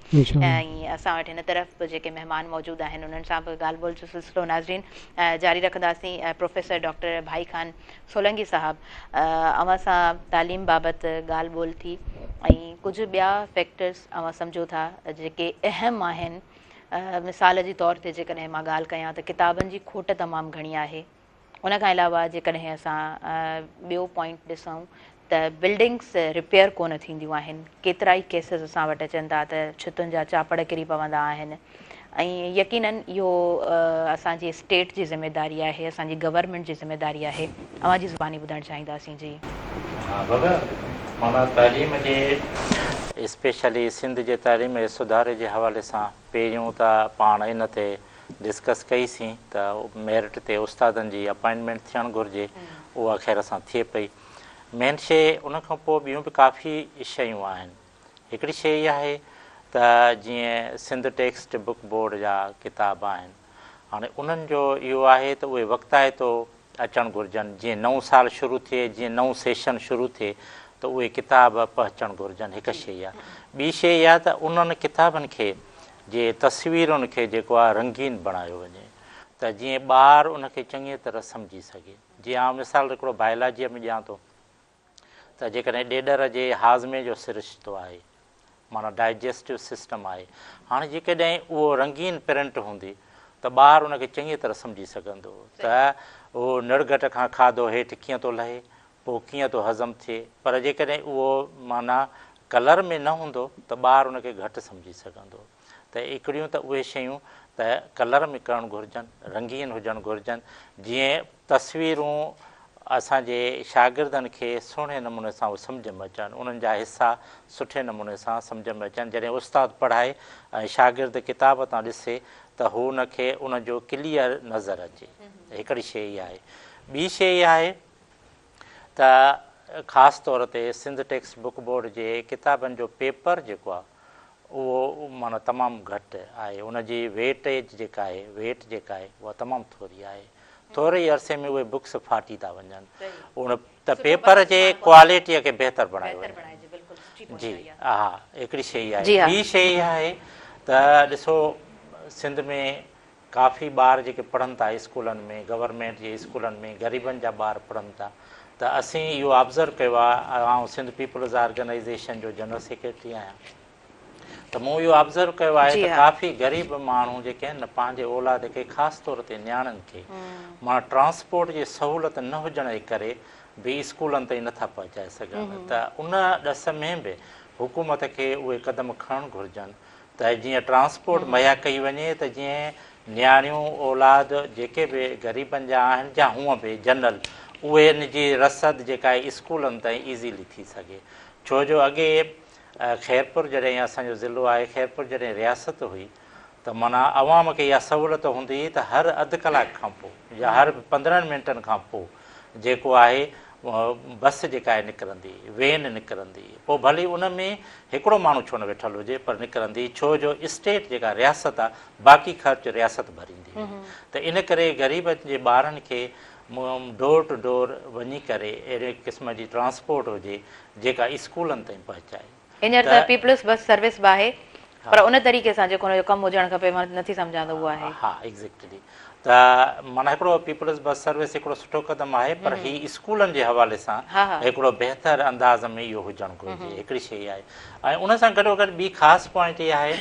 ऐं असां वटि हिन तरफ़ बि जेके महिमान मौजूदु आहिनि उन्हनि सां बि ॻाल्हि ॿोल जो सिलसिलो नाज़रीन जारी रखंदासीं प्रोफेसर डॉक्टर भाई खान सोलंकी साहब अव्हां सां तालीम बाबति ॻाल्हि ॿोल थी ऐं कुझु ॿिया फैक्टर्स अव्हां सम्झो था जेके अहम आहिनि मिसाल जे तौर ते जेकॾहिं मां ॻाल्हि कयां त किताबनि जी खोट तमामु घणी आहे उन खां अलावा जेकॾहिं असां ॿियो पॉइंट ॾिसूं त बिल्डिंग्स रिपेयर कोन थींदियूं आहिनि केतिरा ई केसिस असां वटि अचनि था त छितुनि जा चापड़ किरी पवंदा आहिनि ऐं यकीनन इहो असांजी स्टेट जी ज़िमेदारी आहे असांजी गवर्नमेंट जी ज़िमेदारी आहे अव्हांजी ज़ुबानी ॿुधणु चाहींदासीं जी। माना तालीम जे स्पेशली सिंध जे तालीम जे सुधारे जे हवाले सां पहिरियों त पाण इन ते डिस्कस कईसीं त मेरिट ते उस्तादनि जी अपॉइंटमेंट थियणु घुरिजे उहा ख़ैर सां थिए पई मेन शइ उन खां पोइ ॿियूं बि काफ़ी शयूं आहिनि हिकिड़ी शइ इहा आहे त जीअं सिंध टेक्स्ट बुक बोर्ड जा किताब आहिनि हाणे उन्हनि जो इहो आहे त उहे वक़्ताइतो अचणु घुरिजनि जीअं नओं साल शुरू थिए जीअं नओं सेशन शुरू थिए त उहे किताब पहुचणु घुरिजनि हिकु शइ आहे ॿी शइ इहा त उन्हनि किताबनि खे जे तस्वीरुनि खे जेको आहे रंगीन बणायो वञे त जीअं ॿारु उनखे चङी तरह सम्झी सघे जीअं आउं मिसाल हिकिड़ो बायोलॉजीअ में ॾियां थो त जेकॾहिं ॾेॾर जे हाज़मे जो सिरिश्तो आहे माना डाइजेस्टिव सिस्टम आहे हाणे जेकॾहिं उहो रंगीन प्रिंट हूंदी त ॿारु उनखे चङी तरह सम्झी सघंदो त उहो निड़घट खां खाधो हेठि कीअं थो लहे पोइ कीअं थो हज़म थिए पर जेकॾहिं उहो माना कलर में न हूंदो त ॿारु उनखे घटि सम्झी सघंदो। त हिकिड़ियूं त उहे शयूं त कलर में करणु घुरिजनि, रंगीन हुजणु घुरिजनि, जीअं तस्वीरूं असांजे शागिर्दनि खे सुहिणे नमूने सां उहे सम्झ में अचनि, उन्हनि जा हिसा सुठे नमूने सां सम्झ में अचनि। जॾहिं उस्तादु पढ़ाए ऐं शागिर्द किताब तां ॾिसे त हू उनखे उनजो क्लियर नज़र अचे। हिकिड़ी शइ इहा आहे। ॿी शइ इहा आहे त ख़ासि तौर ते सिंध टेक्स्ट बुक बोर्ड जे किताबनि जो पेपर जेको आहे उहो माना तमामु घटि आहे। उनजी वेटेज जेका आहे, वेट जेका आहे उहा तमामु थोरी आहे। थोरे ई अरसे में उहे बुक्स फाटी था वञनि। उन त पेपर जे क्वालिटीअ खे बहितर बणायो वञे। जी हा, हिकिड़ी शइ आहे। ॿी शइ इहा आहे त ॾिसो सिंध में काफ़ी ॿार जेके पढ़नि था स्कूलनि में, गवर्नमेंट जे स्कूलनि में ग़रीबनि जा ॿार पढ़नि था। त असीं इहो ऑब्ज़र्व कयो आहे, आउं सिंध पीपल्स ऑर्गेनाइज़ेशन जो जनरल सेक्रेटरी आहियां, त मूं इहो ऑब्ज़र्व कयो आहे त काफ़ी ग़रीब माण्हू जेके आहिनि न पंहिंजे औलाद खे ख़ासि तौर ते नियाणियुनि खे माना ट्रांसपोर्ट जी सहूलियत न हुजण जे करे बि स्कूलनि ताईं नथा पहुचाए सघनि। त उन ॾस में बि हुकूमत खे उहे क़दम खणणु घुरिजनि त जीअं ट्रांसपोर्ट मुहैया कई वञे त जीअं नियाणियूं औलाद जेके बि ग़रीबनि जा आहिनि या हूअं बि जनरल उहे इन जी रसद जेका आहे स्कूलनि ताईं ईज़ीली थी सघे। छो जो अॻे ख़ैरपुर जॾहिं असांजो ज़िलो आहे, ख़ैरपुर जॾहिं रियासत हुई त माना अवाम खे इहा सहूलियत हूंदी हुई त हर अधु कलाक खां पोइ या हर 15 मिंटनि खां पोइ जेको आहे बस जेका आहे निकिरंदी, वेन निकिरंदी। पोइ भली उन में हिकिड़ो माण्हू छो न वेठल हुजे पर निकिरंदी, छो जो स्टेट जेका रियासत आहे बाक़ी ख़र्च रियासत भरींदी। त इन करे ग़रीब जे ॿारनि खे डोर टू डोर वञी करे अहिड़े क़िस्म जी ट्रांसपोर्ट हुजे जेका स्कूलनि ताईं पहुचाए। हींअर त पीपल्स बस सर्विस बि आहे, पर उन तरीक़े सां जेको हुनजो कमु हुजणु खपे मां नथी सम्झां त उहो आहे। हा एग्ज़ैक्टली। त माना हिकिड़ो पीपल्स बस सर्विस हिकिड़ो सुठो क़दम आहे, पर ही स्कूलनि जे हवाले सां हिकिड़ो बहितर अंदाज़ में इहो हुजणु घुरिजे। हिकिड़ी शइ आहे। ऐं उन सां गॾो गॾु ॿी ख़ासि पॉइंट इहा आहे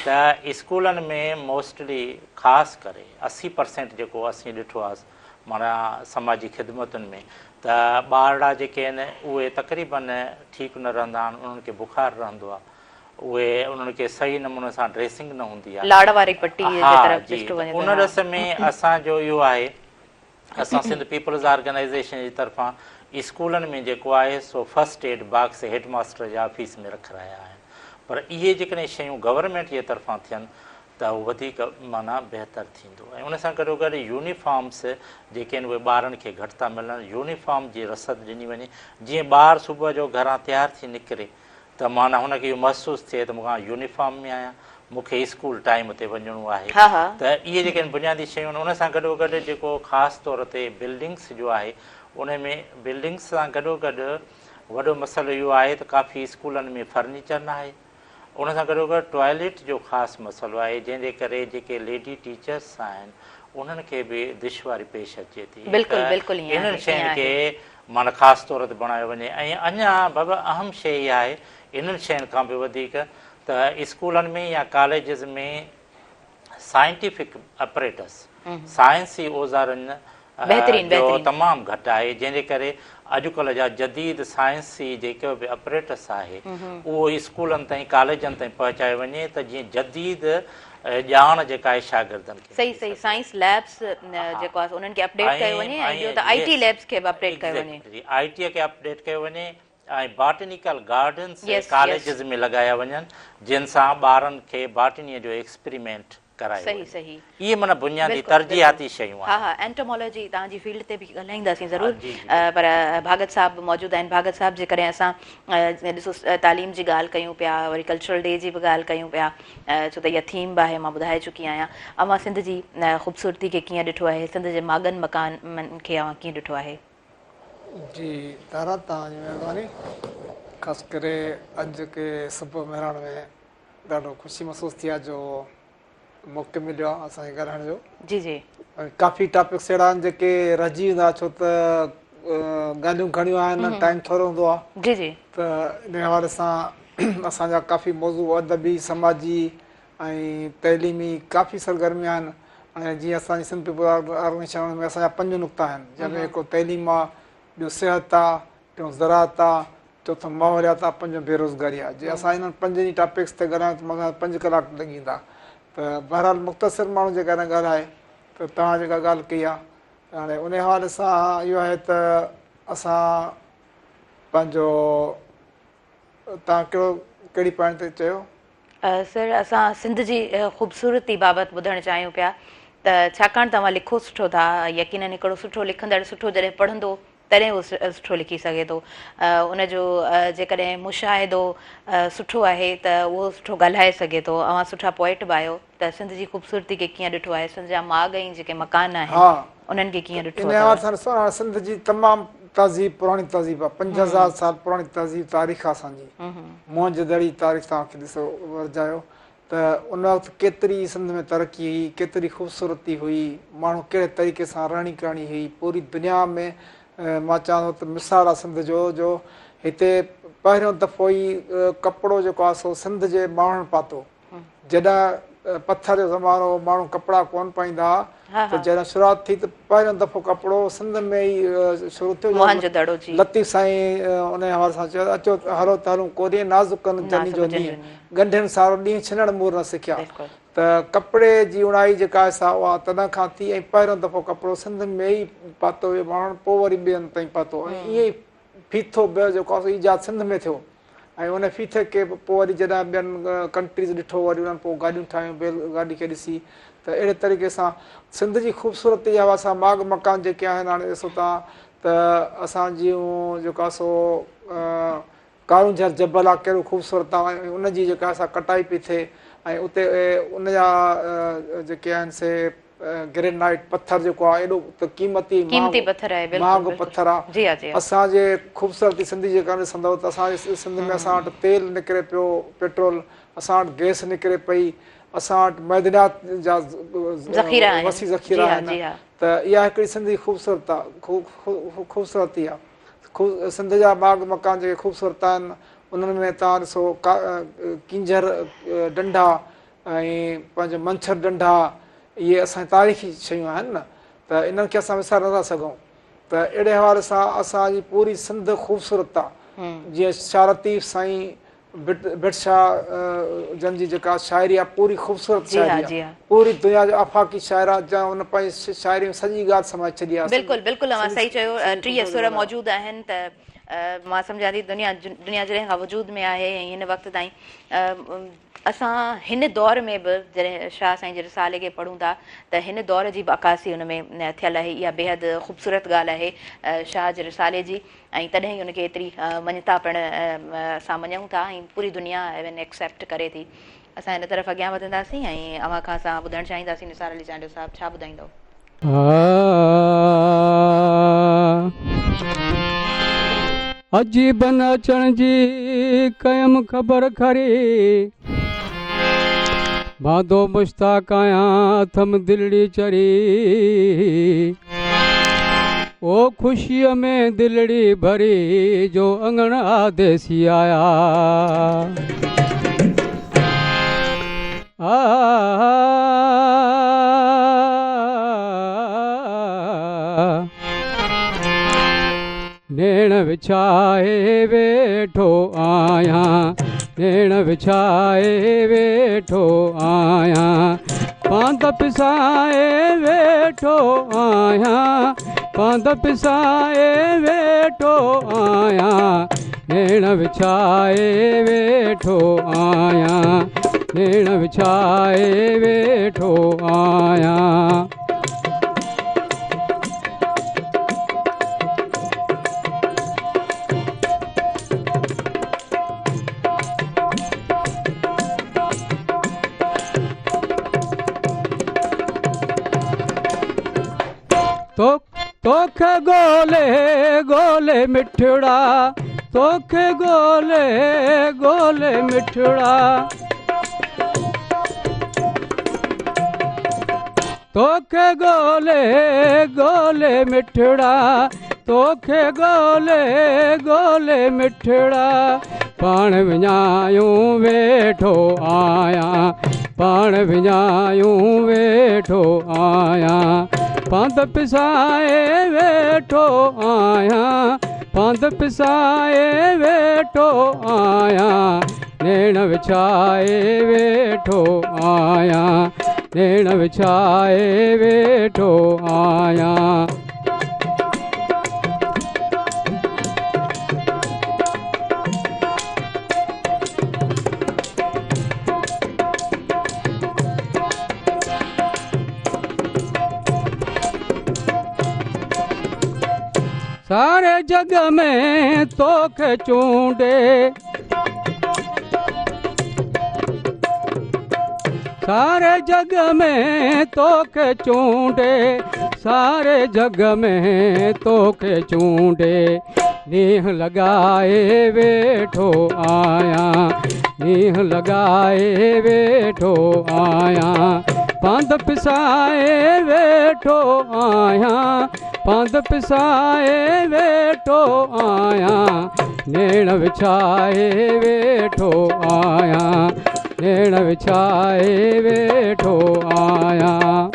त स्कूलनि में मोस्टली ख़ासि करे 80% जेको असीं ॾिठो आहे माना समाजी ख़िदमतुनि में त ॿारड़ा जेके आहिनि उहे तक़रीबन ठीकु न रहंदा आहिनि, उन्हनि खे बुखार रहंदो आहे, उहे उन्हनि खे सही नमूने सां ड्रेसिंग न हूंदी आहे। लाड़ वारी पट्टी उन रस में असांजो इहो आहे, असां सिंध पीपल्स ऑर्गेनाइज़ेशन जी तरफ़ां स्कूलनि में जेको आहे सो फस्ट एड बॉक्स हेडमास्टर जे ऑफिस में रखाया आहिनि। पर इहे जेकॾहिं शयूं गवर्नमेंट जे तरफ़ां थियनि त उहो वधीक माना बहितरु थींदो। ऐं उन सां गॾो गॾु यूनिफॉर्म्स जेके आहिनि उहे ॿारनि खे घटि था मिलनि। यूनिफॉर्म जी रसद ॾिनी वञे, जीअं ॿारु सुबुह जो घरां तयारु थी निकिरे त माना हुनखे इहो महसूसु थिए त मूंखां यूनिफॉर्म में आहियां, मूंखे स्कूल टाइम ते वञिणो आहे। त इहे जेके आहिनि बुनियादी शयूं आहिनि। उन सां गॾो गॾु जेको ख़ासि तौर ते बिल्डिंग्स जो आहे, उन में बिल्डिंग्स सां गॾो गॾु वॾो मसइलो इहो आहे त काफ़ी स्कूलनि में फर्नीचर न आहे। उन सां गॾो गॾु टॉयलेट जो ख़ासि मसइलो आहे, जंहिंजे करे जेके लेडी टीचर्स आहिनि उन्हनि खे बि दुश्वारी पेश अचे थी। इन्हनि शयुनि खे माना ख़ासि तौर ते बणायो वञे। ऐं अञा बाबा अहम शइ इहा आहे, इन्हनि शयुनि खां बि वधीक त स्कूलनि में या कॉलेजिस में साइंटिफिक अपरेटस, साइंसी औज़ारनि जो तमामु घटि आहे, जंहिंजे करे अॼुकल्ह जा जदीद साइंसी जेको बि अपरेटस आहे उहो स्कूलनि ताईं कॉलेजनि ताईं पहुचायो वञे त जीअं जदीद ॼाण जेका आहे शागिर्दनि खे सही साइंस लैब्स जेको आहे उन्हनि खे अपडेट कयो वञे ऐं ॿियो त आईटी लैब्स खे बि अपडेट कयो वञे। आईटीअ खे अपडेट कयो वञे ऐं बॉटनिकल गार्डन्स कॉलेजिस में लॻाया वञनि, जिन सां ॿारनि खे बॉटनीअ जो एक्सपेरिमेंट करायो। सही इहे माना बुनियादी तरजीहाती शयूं आहिनि। हा एंटोमोलॉजी तव्हांजी फील्ड ते बि ॻाल्हाईंदासीं ज़रूरु, पर भागत साहब मौजूदु आहिनि। भागत साहब जेकॾहिं असां ॾिसो तालीम जी ॻाल्हि कयूं पिया, वरी कल्चरल डे जी बि ॻाल्हि कयूं पिया, छो त इहा थीम बि आहे, मां ॿुधाए चुकी आहियां। अवां सिंध जी ख़ूबसूरती खे कीअं ॾिठो आहे, सिंध जे मागनि मकाननि खे अवां कीअं ॾिठो आहे? जी तारा, तव्हांजी महिरबानी। ख़ासि करे अॼु के सुबुह महिराण में ॾाढो ख़ुशी महसूसु थी आहे जो मौक़ो मिलियो आहे असांखे ॻाल्हाइण जो। जी जी। काफ़ी टॉपिक्स अहिड़ा आहिनि जेके रहिजी वेंदा, छो त ॻाल्हियूं घणियूं आहिनि, टाइम थोरो हूंदो आहे। जी जी। त इन हवाले सां असांजा काफ़ी मौज़ू अदबी, समाजी ऐं तइलीमी काफ़ी सरगर्मियूं आहिनि। ऐं जीअं असांजी सिंध पीपल ऑर्गेनाइज़ेशन में असांजा 5 नुक़्ता आहिनि, जंहिंमें हिकिड़ो तइलीम आहे, ॿियो सिहत आहे, टियों ज़राअत आहे चौथो माहौलियात आहे, पंजो बेरोज़गारी आहे। जे असां हिननि पंजनि टॉपिक्स ते ॻाल्हायूं त मूंखां 5 कलाक लॻींदा। त बहरहाल मुख़्तसिर माण्हू जेका न ॻाल्हाए त तव्हां जेका ॻाल्हि कई आहे हाणे उन हवाले सां इहो आहे त असां पंहिंजो तव्हां कहिड़ी पॉइंट ते चयो? सर असां सिंध जी ख़ूबसूरती बाबति ॿुधणु चाहियूं पिया त छाकाणि तव्हां लिखो सुठो था, यकीनन हिकिड़ो सुठो लिखंदड़ सुठो जॾहिं पढ़ंदो तॾहिं उहो सुठो लिखी सघे थो। उनजो जेकॾहिं मुशाहिदो सुठो आहे त उहो सुठो ॻाल्हाए सघे थो। अवां सुठा पोइट बि आहियो त सिंध जी ख़ूबसूरती खे कीअं ॾिठो आहे, सिंध जा माग ऐं जेके मकान आहिनि उन्हनि खे कीअं ॾिठो आहे? सिंध जी तमामु तहज़ीब पुराणी तहज़ीब आहे, 5000 साल पुराणी तहज़ीब तारीख़ आहे असांजी। मोहनजोदड़ी तारीख़ तव्हांखे ॾिसो वरजायो त उन वक़्तु केतिरी सिंध में तरक़ी हुई, केतिरी ख़ूबसूरती हुई, माण्हू कहिड़े तरीक़े सां रहणी करणी हुई। पूरी दुनिया में मां चवां थो त मिसाल आहे सिंध जो हिते पहिरियों दफ़ो ई कपिड़ो जेको आहे सो सिंध जे माण्हुनि पातो। जॾहिं पथर जो ज़मानो माण्हू कपिड़ा कोन पाईंदा त जॾहिं शुरूआति थी त पहिरियों दफ़ो कपिड़ो सिंध में ई शुरू थियो। लतीफ़ साईं उन हवाले सां चयो अचो हलो त हलूं कोरीअ नाज़ुकनि जनी जो ॾींहुं गंढियुनि सारो ॾींहुं छिनण मूर न सिखिया। त कपिड़े जी उणाई जेका आहे सा उहा तॾहिं खां थी ऐं पहिरियों दफ़ो कपिड़ो सिंध में ई पातो वियो माण्हुनि, पोइ वरी ॿियनि ताईं पातो। ऐं ईअं ई फीथो ॿियो जेको आहे ईजाद सिंध में थियो ऐं उन फीथे खे पोइ वरी जॾहिं ॿियनि कंट्रीज़ ॾिठो वरी उन्हनि पोइ गाॾियूं ठाहियूं बैल गाॾी खे ॾिसी। त अहिड़े तरीक़े सां सिंध जी ख़ूबसूरती जा असां माग मकान जेके आहिनि हाणे ॾिसो तव्हां त असां जूं जेको आहे सो कारूंझर जबल आहे कहिड़ो ख़ूबसूरत आहे, उनजी जेका असां कटाई पई थिए ऐं उते उनजा जेके आहिनि से ग्रेनाइट पत्थर जेको आहे एॾो त क़ीमती महांगो पत्थर आहे। असांजे ख़ूबसूरती सिंधी जेका ॾिसंदव त असांजे सिंध में असां वटि तेल निकिरे पियो, पेट्रोल, असां वटि गैस निकिरे पई, असां वटि मैदनात जा वसी ज़ख़ीरा आहिनि। त इहा हिकिड़ी सिंधी ख़ूबसूरत आहे ख़ूबसूरती आहे। सिंध जा बाग मकान जेके ख़ूबसूरत आहिनि उन्हनि में तव्हां ॾिसो किंजर डंडा ऐं पंहिंजो मंछर डंडा, इहे असांजी तारीख़ी शयूं आहिनि न, त इन्हनि खे असां विसारे नथा सघूं। त अहिड़े हवाले सां असांजी पूरी सिंध ख़ूबसूरत आहे। जीअं शाह लतीफ़ साईं भिट शाह जन जी जेका शाइरी आहे पूरी ख़ूबसूरत शाइरी आहे, पूरी दुनिया जो आफ़ाक़ी शाइर आहे जंहिं हुन पंहिंजी शाइरी में सॼी ॻाल्हि समाए छॾी आहे। बिल्कुलु बिल्कुलु अवां सही चयो, 30 सुर मौजूदु आहिनि। त मां सम्झां थी दुनिया जॾहिं खां वजूद में आहे ऐं हिन वक़्त ताईं असां हिन दौर में बि जॾहिं शाह साईं जे रिसाले खे पढ़ूं था त हिन दौर जी बि अकासी हुन में थियल आहे। इहा बेहद ख़ूबसूरत ॻाल्हि आहे शाह जे रिसाले जी, ऐं तॾहिं ई हुनखे एतिरी मञता पिणु असां मञूं था ऐं पूरी दुनिया इवन एक्सेप्ट करे थी। असां हिन तरफ़ अॻियां वधंदासीं ऐं अव्हां खां असां ॿुधणु चाहींदासीं निसार अली चांडियो साहिबु छा ॿुधाईंदो? अजीब न अचण जी कयम ख़बर खरी, बांधो मुश्ताक आहियां थम दिलड़ी चरी, ओ ख़ुशीअ में दिलड़ी भरी जो अंगण आदेसी आया। नेण विछाए वेठो आहियां, नेण विछाए वेठो आहियां, पांद पिसाए वेठो आहियां, पांद पिसाए वेठो आहियां, नेण विछाए वेठो आहियां, नेण विछाए वेठो आहियां। तोखे गोले गोले मिठड़ा, तोखे गोले गोले मिठड़ा, तोखे गोले गोले मिठड़ा, तोखे गोले गोले मिठड़ा, पाण विञायूं वेठो आहियां, पाण विञायूं वेठो आहियां, पांद पिसाए वेठो आहियां, पंध पिसाए वेठो आहियां, नेण विछाए वेठो आहियां, नेण विछाए वेठो आहियां। सारे जग में तोखे चूंडे, सारे जग में तोखे चूंडे, सारे जग में तोखे चूंडे, नीह लगाए वेठो आहियां, नीह लगाए वेठो आहियां, पंध पिसाए वेठो आहियां, पंध पिसाए वेठो आहियां, नेण विछाए वेठो आहियां, नेण विछाए वेठो आहियां।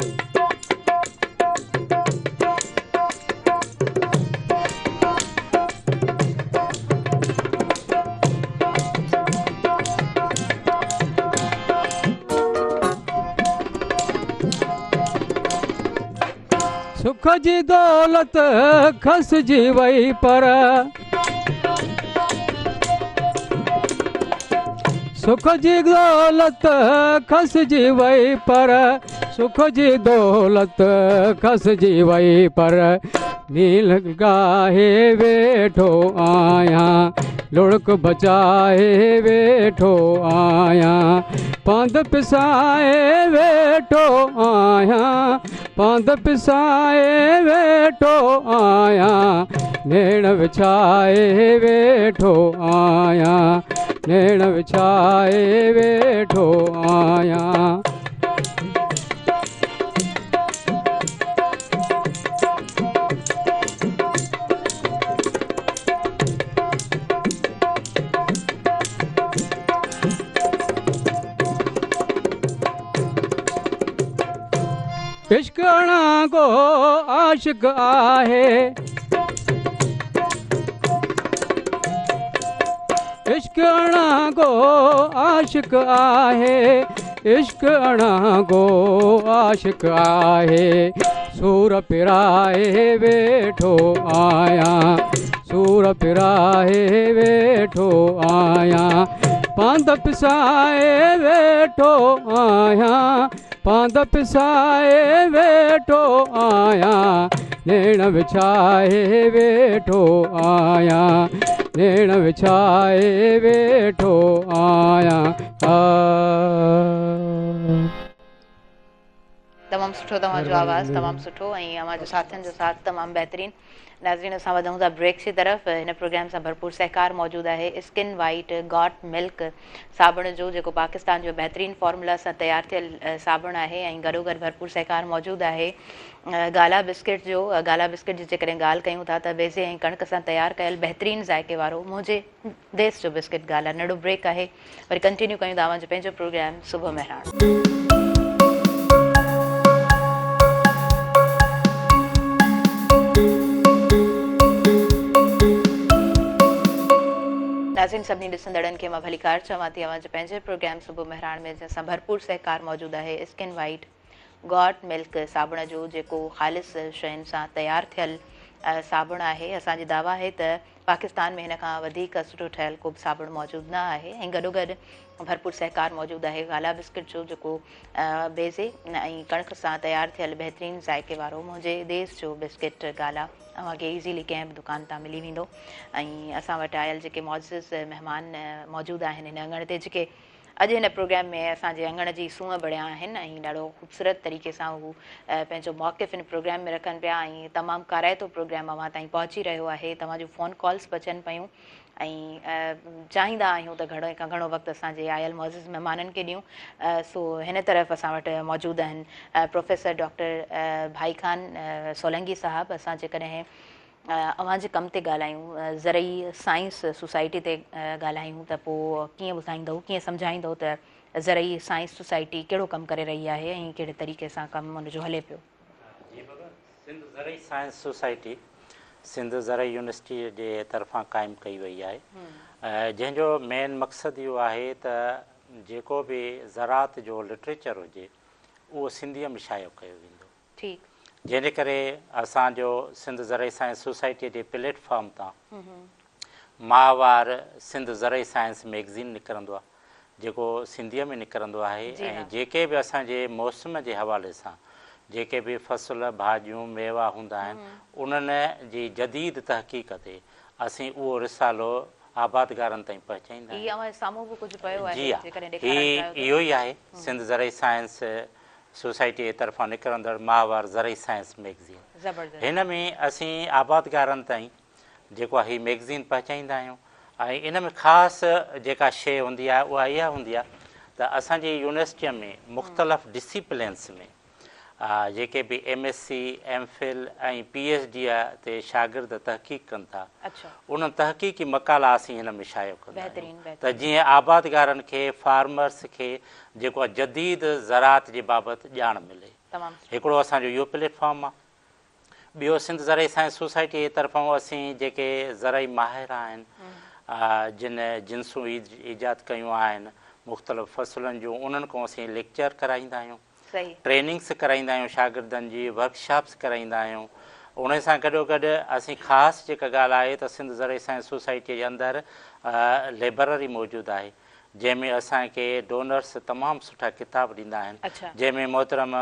सुख जी दौलत खसजी वई पर, सुख जी दौलत खसजी वई पर, सुख जी दौलत खसजी वई पर, नील गाहे वेठो आहियां, लुढ़क बचाए वेठो आहियां, पंध पिसाए वेठो आहियां, पंध पिसाए वेठो आहियां, नेण विछाए वेठो आहियां, नेण विछाए वेठो आहियां। इश्क अणा को आशिक आहे, इश्क अणा को आशिक आहे, इश्क अणा को आशिक आहे, सूर पिराए वेठो आहियां, सूर पिराए वेठो आहियां, पंध पिसाए वेठो आहियां, पंध पिसाए वेठो आहियां, नेण विछाए वेठो आहियां, नेण विछाए वेठो आहियां। तमामु सुठो तव्हांजो आवाज़, तमामु सुठो ऐं अवांजो साथियुनि जो साथ तमामु बहितरीनु। नाज़रीन, असां वधूं था ब्रेक जी तरफ़। हिन प्रोग्राम सां भरपूर सहकार मौजूदु आहे स्किन वाइट गॉट मिल्क साबुण जो, जेको पाकिस्तान जो बहितरीनु फॉर्मूला सां तयारु थियल साबुण आहे ऐं गॾोगॾु भरपूर सहकार मौजूदु आहे गाला बिस्किट जो। गाला बिस्किट जी जेकॾहिं ॻाल्हि कयूं था त बेज़े ऐं कणिक सां तयारु कयल बहितरीनु ज़ाइके वारो मुंहिंजे देश जो बिस्किट गाला। नंढो ब्रेक आहे, वरी कंटिन्यू कयूं था अवांजो पंहिंजो प्रोग्राम सुबुह महिराण। नाज़रीन, सभिनी ॾिसंदड़नि खे मां भलीकार चवां थी अवांजे पंहिंजे प्रोग्राम सुबुह महिराण में जंहिंसां भरपूर सहकार मौजूदु आहे स्किन वाइट गॉट मिल्क साबुण जो, जेको ख़ालिस शयुनि सां तयारु थियल साबुण आहे। असांजी दावा आहे त पाकिस्तान में हिन खां वधीक सुठो ठहियल को बि साबुण मौजूदु न आहे ऐं गॾोगॾु भरपूर सहकार मौजूदु आहे गाला बिस्किट जो, जेको बेज़े ऐं कणिक सां तयारु थियल बहितरीनु ज़ाइके वारो मुंहिंजे देश जो बिस्किट गाला अव्हांखे ईज़ीली कंहिं बि दुकान तां मिली वेंदो। ऐं असां वटि आयल जेके मौज़ज़ महिमान मौजूदु आहिनि हिन अङण ते, जेके अॼु हिन प्रोग्राम में असांजे अङण जी सूंहं बणिया आहिनि ऐं ॾाढो ख़ूबसूरत तरीक़े सां हू पंहिंजो मौक़िफ़ हिन प्रोग्राम में रखनि पिया ऐं तमामु काराइतो प्रोग्राम अव्हां ताईं पहुची रहियो आहे। तव्हां जूं फ़ोन कॉल्स बि अचनि पियूं ऐं चाहींदा आहियूं त घणो खां घणो वक़्तु असांजे आयल मौज़ज़ महिमाननि खे ॾियूं। सो हिन तरफ़ असां वटि मौजूदु आहिनि प्रोफेसर डॉक्टर भाई खान सोलंकी साहब। असां जेकॾहिं अव्हांजे कम ते ॻाल्हायूं, ज़रई साइंस सोसाइटी ते ॻाल्हायूं त पोइ कीअं ॿुधाईंदव, कीअं सम्झाईंदव त ज़रई साइंस सोसाइटी कहिड़ो कमु करे रही आहे ऐं कहिड़े तरीक़े सां कमु हुनजो हले पियो? जी बाबा, सिंध ज़रई साइंस सोसाइटी सिंध ज़रई यूनिवर्सिटी जे तरफ़ां क़ाइमु कई वई आहे, जंहिंजो मेन मक़सदु इहो आहे त जेको बि ज़रात जो लिटरेचर हुजे उहो सिंधीअ में शायो कयो वेंदो। ठीकु। जंहिंजे करे असांजो सिंध ज़रई साइंस सोसाइटीअ जे प्लेटफॉर्म तां माहवार सिंध ज़रई साइंस मैगज़ीन निकिरंदो आहे, जेको सिंधीअ में निकिरंदो आहे। ऐं जेके बि असांजे मौसम जे हवाले सां जेके बि फ़सुल भाॼियूं मेवा हूंदा आहिनि उन्हनि जी जदीद तहक़ीक़ ते असीं उहो रिसालो आबादगारनि ताईं पहुचाईंदा आहियूं। जी हा, इहो ई आहे सिंध ज़रई साइंस सोसाइटी जे तरफ़ां निकिरंदड़ माहवार ज़रई साइंस मैगज़ीन। हिन में असीं आबादगारनि ताईं जेको आहे हीअ मैगज़ीन पहुचाईंदा आहियूं। ऐं इन में ख़ासि जेका शइ हूंदी आहे उहा इहा हूंदी आहे त असांजी यूनिवर्सिटीअ में मुख़्तलिफ़ डिसिप्लिन्स में जेके बि MSc MPhil ऐं PhD ते शागिर्द तहक़ीक़ कनि था, उन्हनि तहक़ीक़ी मक़ाला असीं हिन में शायो कंदा आहियूं त जीअं आबादगारनि खे फार्मर्स खे जेको आहे जदीद ज़रात जे बाबति ॼाण मिले। हिकिड़ो असांजो इहो प्लेटफॉर्म आहे। ॿियो सिंध ज़रई साइंस सोसाइटी जे तरफ़ां असीं जेके ज़रई माहिर आहिनि जिन जिन्सूं ईजाद कयूं आहिनि मुख़्तलिफ़ फ़सुलनि जूं, उन्हनि खां असीं लेक्चर कराईंदा आहियूं, ट्रेनिंग्स कराईंदा आहियूं, शागिर्दनि जी वर्कशॉप्स कराईंदा आहियूं। उन सां गॾोगॾु असीं ख़ासि जेका ॻाल्हि आहे त सिंध ज़रई साइंस सोसाइटीअ जे अंदरि लाइब्रेरी मौजूदु आहे, जंहिंमें असांखे डोनर्स तमामु सुठा किताब ॾींदा आहिनि, जंहिंमें मोहतरम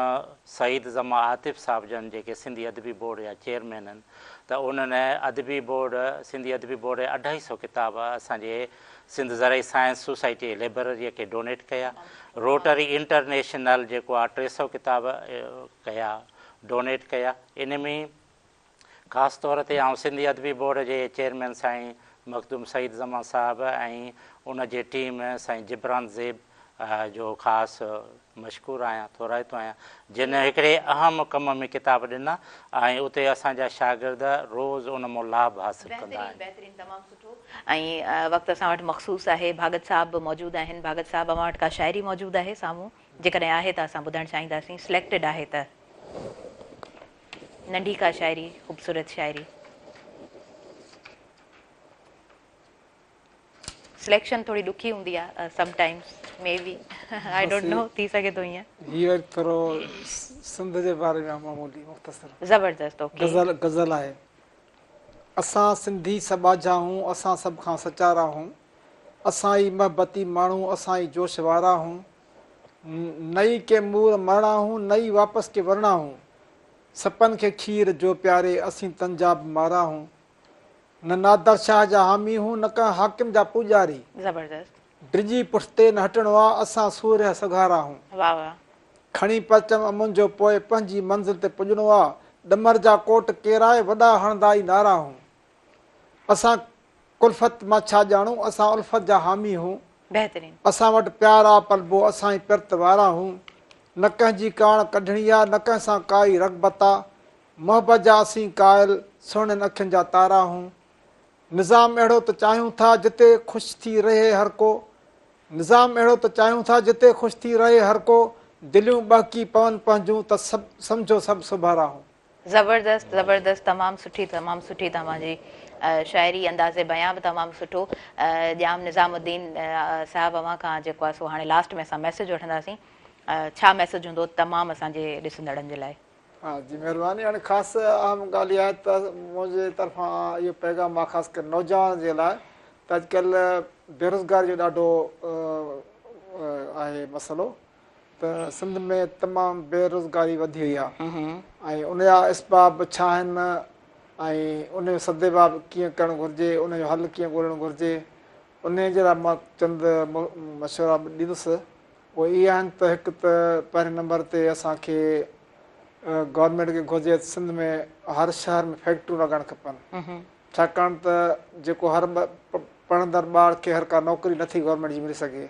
सईद ज़मा आतिफ़ साहिब जन जेके सिंधी अदबी बोर्ड जा चेयरमैन आहिनि, त उन्हनि अदबी बोर्ड सिंधी अदबी बोर्ड जा 250 किताब असांजे सिंध ज़रई साइंस सोसाइटी लाइब्रेरीअ खे डोनेट कया। रोटरी इंटरनेशनल जेको आहे 300 किताब कया डोनेट कया। इन में ख़ासि तौर ते आउं सिंधी अदबी बोर्ड जे चेयरमैन साईं मखदूम सईद ज़मा साहिब ऐं उन जी टीम साईं जिब्रान ज़ेब जो ख़ासि मशकूर आहियां, थोराइतो आहियां, जिन हिकिड़े अहम कम में किताब ॾिना ऐं उते असांजा शागिर्द रोज़ उन मां लाभ हासिल कंदा आहिनि। तमामु सुठो। ऐं वक़्तु असां वटि मख़सूस आहे, भागत साहब बि मौजूदु आहिनि। भागत साहब अवां वटि का शाइरी मौजूदु आहे साम्हूं, जेकॾहिं आहे त असां ॿुधणु चाहींदासीं। सिलेक्टेड आहे त नंढी का शाइरी, ख़ूबसूरत शाइरी। सिलेक्शन थोड़ी ॾुखी हूंदी आहे sometimes, maybe I don't know, थी सघे थो ईअं। हीअ थोरो सिंध जे बारे में मामूली मुख़्तसर ज़बरदस्त। गज़ल आहे। असां सिंधी सबाजा हूं, असां सभ खां सचारा हूं, असां ई महबती माण्हू, असां ई जोश वारा हूं, नई के मूर मरणा हूं, नई वापसि के वरणा हूं, सपन खे खीर जो प्यारे असीं तंजाब मारा हूं, न नादर शाह जा हामी हूं, न का हाकिम जा पुजारी, ज़बरदस्त। डिॼी पुठिते न हटणो आहे, असां सूर्य सघारा हूं, वाह वाह। खणी परचम अमुन जो पोइ पंहिंजी मंज़िल ते पुॼणो आहे, डमर जा कोट केराए वॾा हणंदाई नारा हूं, असां कुल्फत मां छा ॼाणूं, असां उल्फत जा हामी हूं, बहितरीन। असां वटि प्यार आहे पलबो, असां ई पिरत वारा हूं, न कंहिंजी काण कढणी आहे, न कंहिंसां काई रग़बत आहे, मोहबत जा असीं कायल सुहिणनि अखियुनि जा तारा हूं, निज़ाम अहिड़ो त चाहियूं था जिते ख़ुशि थी रहे हर को, निज़ाम अहिड़ो त चाहियूं था जिते ख़ुशि थी रहे हर को, दिलियूं बहकी पवन पंहिंजूं त सभु सम्झो सभु सुभारा हूं। ज़बरदस्त ज़बरदस्त, तमामु सुठी तव्हांजी शाइरी, अंदाज़े बयां बि तमामु सुठो। ॼाम निज़ामुद्दीन साहिबु अवां खां जेको आहे सो हाणे लास्ट में असां मैसेज वठंदासीं, छा मैसेज हूंदो तमामु असांजे ॾिसंदड़नि जे लाइ? हा जी महिरबानी। हाणे ख़ासि अहम ॻाल्हि इहा आहे त मुंहिंजे तरफ़ां इहो पैगाम आहे ख़ासि करे नौजवान जे लाइ त अॼुकल्ह बेरोज़गारी जो ॾाढो आहे मसइलो, त सिंध में तमामु बेरोज़गारी वधी वई आहे ऐं उनजा इसबाब छा आहिनि ऐं उन जो सदेबाब कीअं करणु घुरिजे, उनजो हल कीअं ॻोल्हणु घुरिजे, उन जे लाइ मां चंद मशवरा ॾींदुसि। उहे इहे आहिनि त हिकु त पहिरें नंबर ते असांखे गवर्नमेंट खे घुरिजे सिंध में हर शहर में फैक्ट्रियूं लॻाइणु खपनि, छाकाणि त जेको हर पढ़ंदड़ ॿार खे हर का नौकिरी नथी गवर्नमेंट जी मिली सघे,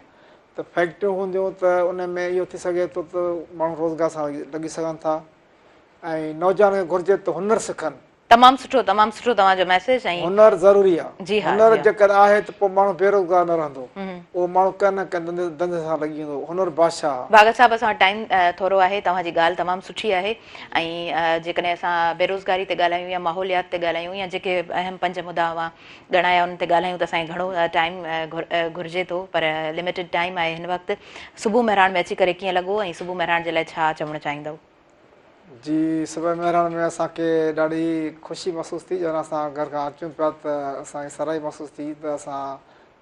त फैक्ट्रियूं हूंदियूं त उन में इहो थी सघे थो त माण्हू रोज़गार सां लॻी सघनि था। ऐं नौजवान खे घुरिजे त हुनरु सिखनि, तमामु सुठो तव्हांजो मैसेज ऐं हुनर ज़रूरी आहे। जी हा, हुनर जी हा। जेकर आहे त पोइ माण्हू बेरोज़गार न रहंदो, हम्म। उहो माण्हू कंहिं न कंहिं धंधे सां लॻी वेंदो। हुनर बादशाह। भागत साहब असां वटि टाइम थोरो आहे, तव्हांजी ॻाल्हि तमामु सुठी आहे ऐं जेकॾहिं असां बेरोज़गारी ते ॻाल्हायूं या माहौलियात ते ॻाल्हायूं या जेके अहम 5 मुद्दा हुआ ॻणाया उन ते ॻाल्हायूं त असांखे घणो टाइम घुरिजे थो, पर लिमिटेड टाइम आहे हिन वक़्तु। सुबुह महिराण में अची करे कीअं लॻो ऐं सुबुह महिराण जे लाइ छा चवणु चाहींदव? जी, सुबुह महिराण में असांखे ॾाढी ख़ुशी महसूसु थी। जॾहिं असां घर खां अचूं पिया त असांखे सराई महसूसु थी त असां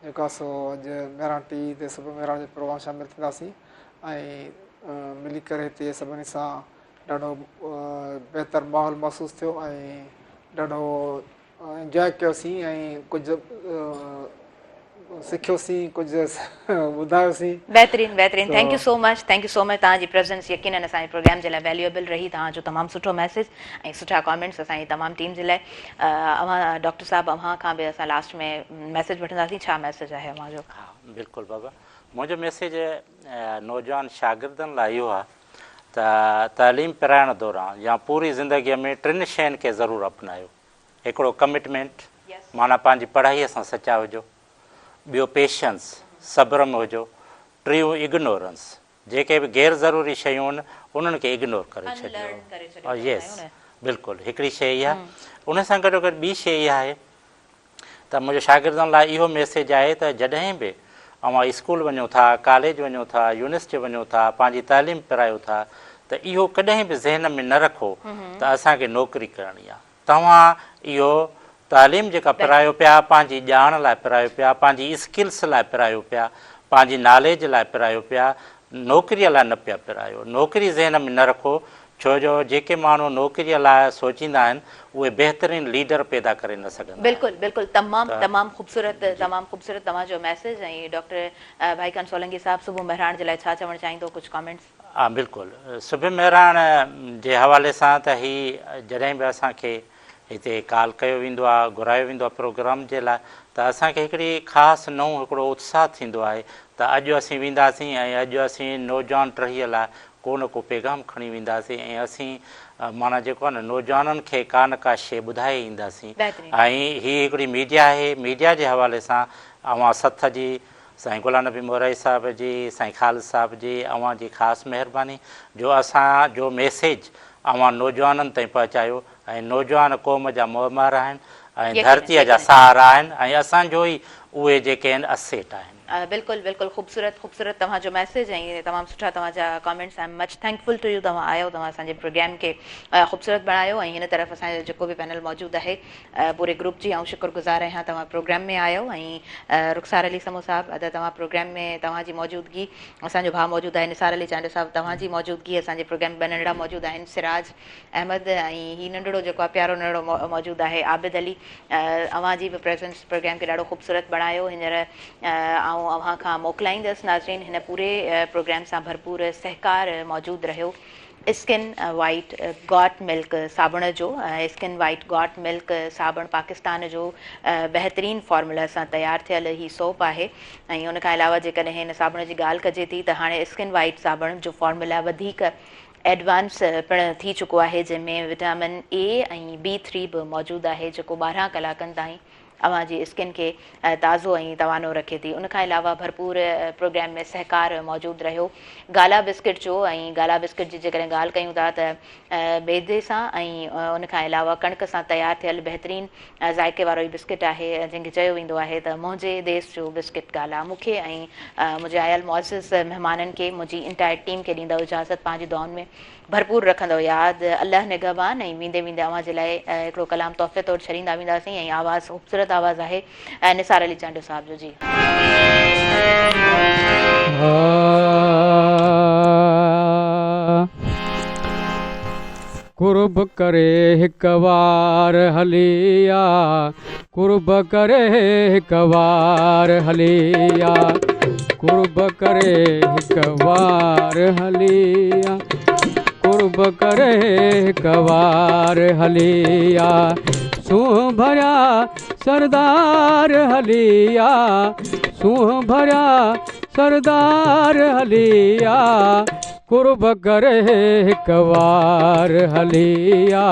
जेको आहे सो अॼु महिराण टीवी ते सुबुह महिराण जो प्रोग्राम शामिलु थींदासीं ऐं मिली करे हिते सभिनी सां ॾाढो बहितर माहौल महसूसु थियो ऐं ॾाढो इंजॉय कयोसीं ऐं कुझु सिखियोसीं, कुझु ॿुधायोसीं। बहितरीनु थैंक यू सो मच तव्हांजी प्रेज़ेंस यकीनन असांजे प्रोग्राम जे लाइ वैल्यूएबल रही। तव्हांजो तमामु सुठो मैसेज ऐं सुठा कॉमेंट्स असांजी तमामु टीम जे लाइ। अव्हां डॉक्टर साहब अव्हां खां बि असां लास्ट में मैसेज वठंदासीं, छा मैसेज आहे अव्हांजो? हा बिल्कुलु बाबा, मुंहिंजो मैसेज नौजवान शागिर्दनि लाइ इहो आहे त तालीम पिराइण दौरान या पूरी ज़िंदगीअ में 3 शयुनि खे ज़रूरु अपनायो। हिकिड़ो कमिटमेंट, माना पंहिंजी पढ़ाईअ सां सचा हुजो। ॿियो पेशेंस, सब्र में हुजो। टियों इग्नोरेंस, जेके बि गैर ज़रूरी शयूं आहिनि उन्हनि खे इग्नोर करे छॾियो। यस बिल्कुलु, हिकिड़ी शइ इहा। उन सां गॾो गॾु ॿी शइ इहा आहे त मुंहिंजे शागिर्दनि लाइ इहो मैसेज आहे त जॾहिं बि अव्हां स्कूल वञो था, कॉलेज वञो था, यूनिवर्सिटी वञो था, पंहिंजी तालीम पिरायो था, त इहो कॾहिं बि ज़हन में न रखो त असांखे नौकिरी करणी आहे। तव्हां इहो तालीम जेका पिरायो पिया, पंहिंजी ॼाण लाइ पिरायो पिया, पंहिंजी स्किल्स लाइ पिरायो पिया, पंहिंजी नॉलेज लाइ पिरायो पिया, नौकिरीअ लाइ न पिया पिरायो। नौकिरी ज़हन में न रखो, छो जो जेके माण्हू नौकिरीअ लाइ सोचींदा आहिनि उहे बहितरीनु लीडर पैदा करे न सघंदा। बिल्कुलु तमामु ख़ूबसूरत तव्हांजो मैसेज। ऐं डॉक्टर भाईकान सोलंकी साहब, सुबुह महिराण जे लाइ छा चवणु चाहींदो? कुझु कॉमेंट्स? हा बिल्कुलु, सुबुह महिराण जे हवाले सां त ही जॾहिं बि असांखे हिते कॉल कयो वेंदो आहे, घुरायो वेंदो आहे प्रोग्राम जे लाइ, त असांखे हिकिड़ी ख़ासि नओं हिकिड़ो उत्साह थींदो आहे त अॼु असीं वेंदासीं ऐं अॼु असीं नौजवान टहीअ लाइ को न को पैगाम खणी वेंदासीं ऐं असीं माना जेको आहे न नौजवाननि खे का न का शइ ॿुधाए ईंदासीं। ऐं हीअ हिकिड़ी मीडिया आहे, मीडिया जे हवाले सां अव्हां सथ जी, साईं गुलाम नबी मोहराई साहिब जी, साईं ख़ालिद साहिब जी, अव्हां जी ख़ासि महिरबानी जो असांजो मैसेज अव्हां नौजवाननि ताईं पहुचायो। ऐं नौजवान क़ौम जा मोहमार आहिनि ऐं धरतीअ जा सहारा आहिनि ऐं असांजो ई उहे जेके आहिनि असेट आहिनि। बिल्कुलु ख़ूबसूरत तव्हांजो मैसेज ऐं तमामु सुठा तव्हांजा comments. I am much thankful to you, तव्हां आयो, तव्हां असांजे प्रोग्राम खे ख़ूबसूरत बणायो ऐं हिन तरफ़ असांजो जेको बि पैनल मौजूदु आहे पूरे ग्रुप जी शुक्रगुज़ार आहियां। तव्हां प्रोग्राम में आयो ऐं रुखसार अली समो साहब, अदा तव्हां प्रोग्राम में तव्हांजी मौजूदगी, असांजो भाउ मौजूदु आहे निसार अली चांडो साहब, तव्हांजी मौजूदगी असांजे प्रोग्राम में 2 नंढड़ा मौजूदु आहिनि, सिराज अहमद ऐं हीउ नंढड़ो जेको आहे प्यारो नंढड़ो मौजूदु आहे आबिद अली। अव्हांजी बि प्रेज़ेंस प्रोग्राम खे ॾाढो ख़ूबसूरत बणायो। हींअर अव्हां खां मोकिलाईंदसि नाज़रीन, हिन पूरे प्रोग्राम सां भरपूर सहकार मौजूदु रहियो। स्किन वाइट गॉट मिल्क साबुण जो, स्किन वाइट गॉट मिल्क साबुण पाकिस्तान जो बहितरीनु फॉर्मूला सां तयारु थियल ही सोप आहे। ऐं उन खां अलावा जेकॾहिं हिन साबुण जी ॻाल्हि कजे थी त हाणे स्किन वाइट साबुण जो फॉर्मूला वधीक एडवांस पिणु थी चुको आहे, जंहिंमें विटामिन ए ऐं B3 बि मौजूदु आहे, जेको 12 कलाकनि ताईं अव्हांजी स्किन खे ताज़ो ऐं तवानो रखे थी। उनखां अलावा भरपूर प्रोग्राम में सहकार मौजूदु रहियो गाला बिस्किट जो। ऐं गाला बिस्किट जी जेकॾहिं ॻाल्हि कयूं था त बेदे सां ऐं उनखां अलावा कणिक सां तयारु थियल बहितरीनु ज़ाइके वारो ई बिस्किट आहे, जंहिंखे चयो वेंदो आहे त मुंहिंजे देश जो बिस्किट गाला। मूंखे ऐं मुंहिंजे आयल मुअज़्ज़िज़ महिमाननि खे, मुंहिंजी इंटायर टीम खे ॾींदव इजाज़त, पंहिंजी दुआउनि में भरपूर रखंदव यादि। अल्लाह निगहबान। ऐं वेंदे अव्हां जे लाइ हिकिड़ो कलाम तोहफ़े तौरु छॾींदा वेंदासीं ऐं आवाज़ु ख़ूबसूरत आवाज़ आहे निसार अली चांडो साहब जो। जी कुर्ब करे हिकु वार हलिया, कुर्ब करे हिकु वार हलिया, कुर्ब करे हिकु वार हलिया, कुर्ब करे हिकु वार हलिया, सूंह भरिया सरदार हलिया, सूंह भरिया सरदार हलिया, कुर्ब करे हिकु वार हलिया,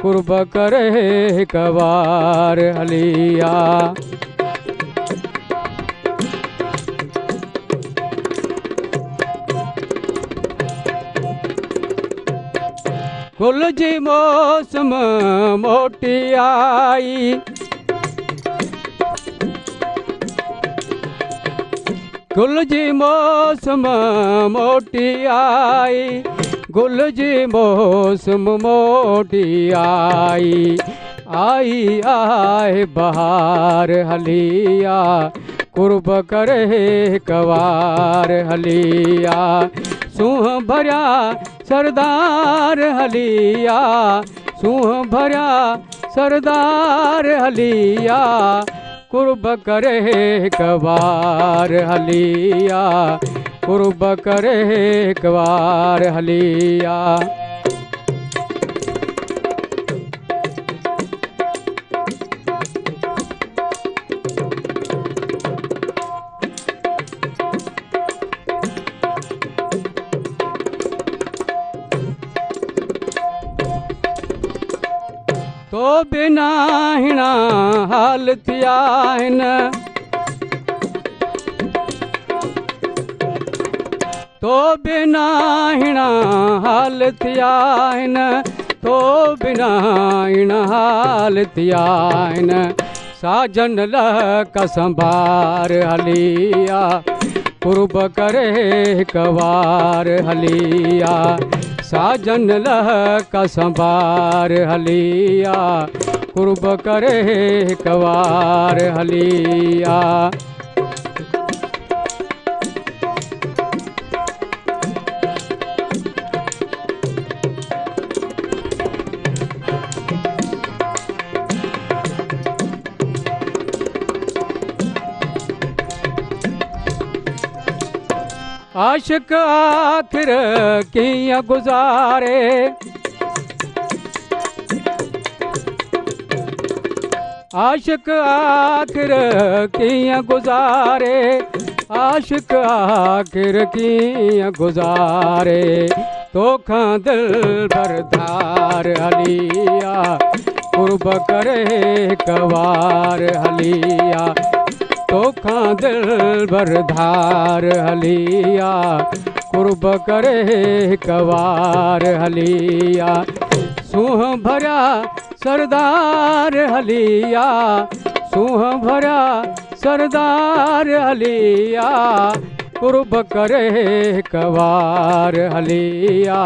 कुर्ब करे कवार हलिया। गुल जी मौसम मोटी आई, गुल जी मौसम मोटी आई, गुल जी मौसम मोटी आई, आई आए बहार हलिया, कुर्ब करे कवार हलिया। सूह भरिया सरदार हलिया, सूह भरिया सरदार हलिया, कुर्ब करे कवार हलिया, कुर्ब करे कवार हलिया। तो बिना हिना हाल थिया आहिनि, तो बिना हिना हाल थिया आहिनि, तो बिना हिना हाल थिया आहिनि। साजन लक संभार हलिया, कुर्ब करे कवार हलिया। साजन लक संभार हलिया, कुर्ब करे कवार हलिया। आशिक आखिर किया गुजारे, आशिक आखिर किया गुजारे, आशिक आखिर किया गुजारे। तोखा दिल बरदार हलिया, कुर्ब करे कवार हलिया। तोखा दिल बरधार हलिया, कुर्ब करे कवार हलिया। सूह भरिया सरदार हलिया, सूह भरिया सरदार हलिया, कुर्ब करे कवार हलिया,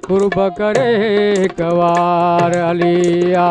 कुर्ब करे कवार हलिया।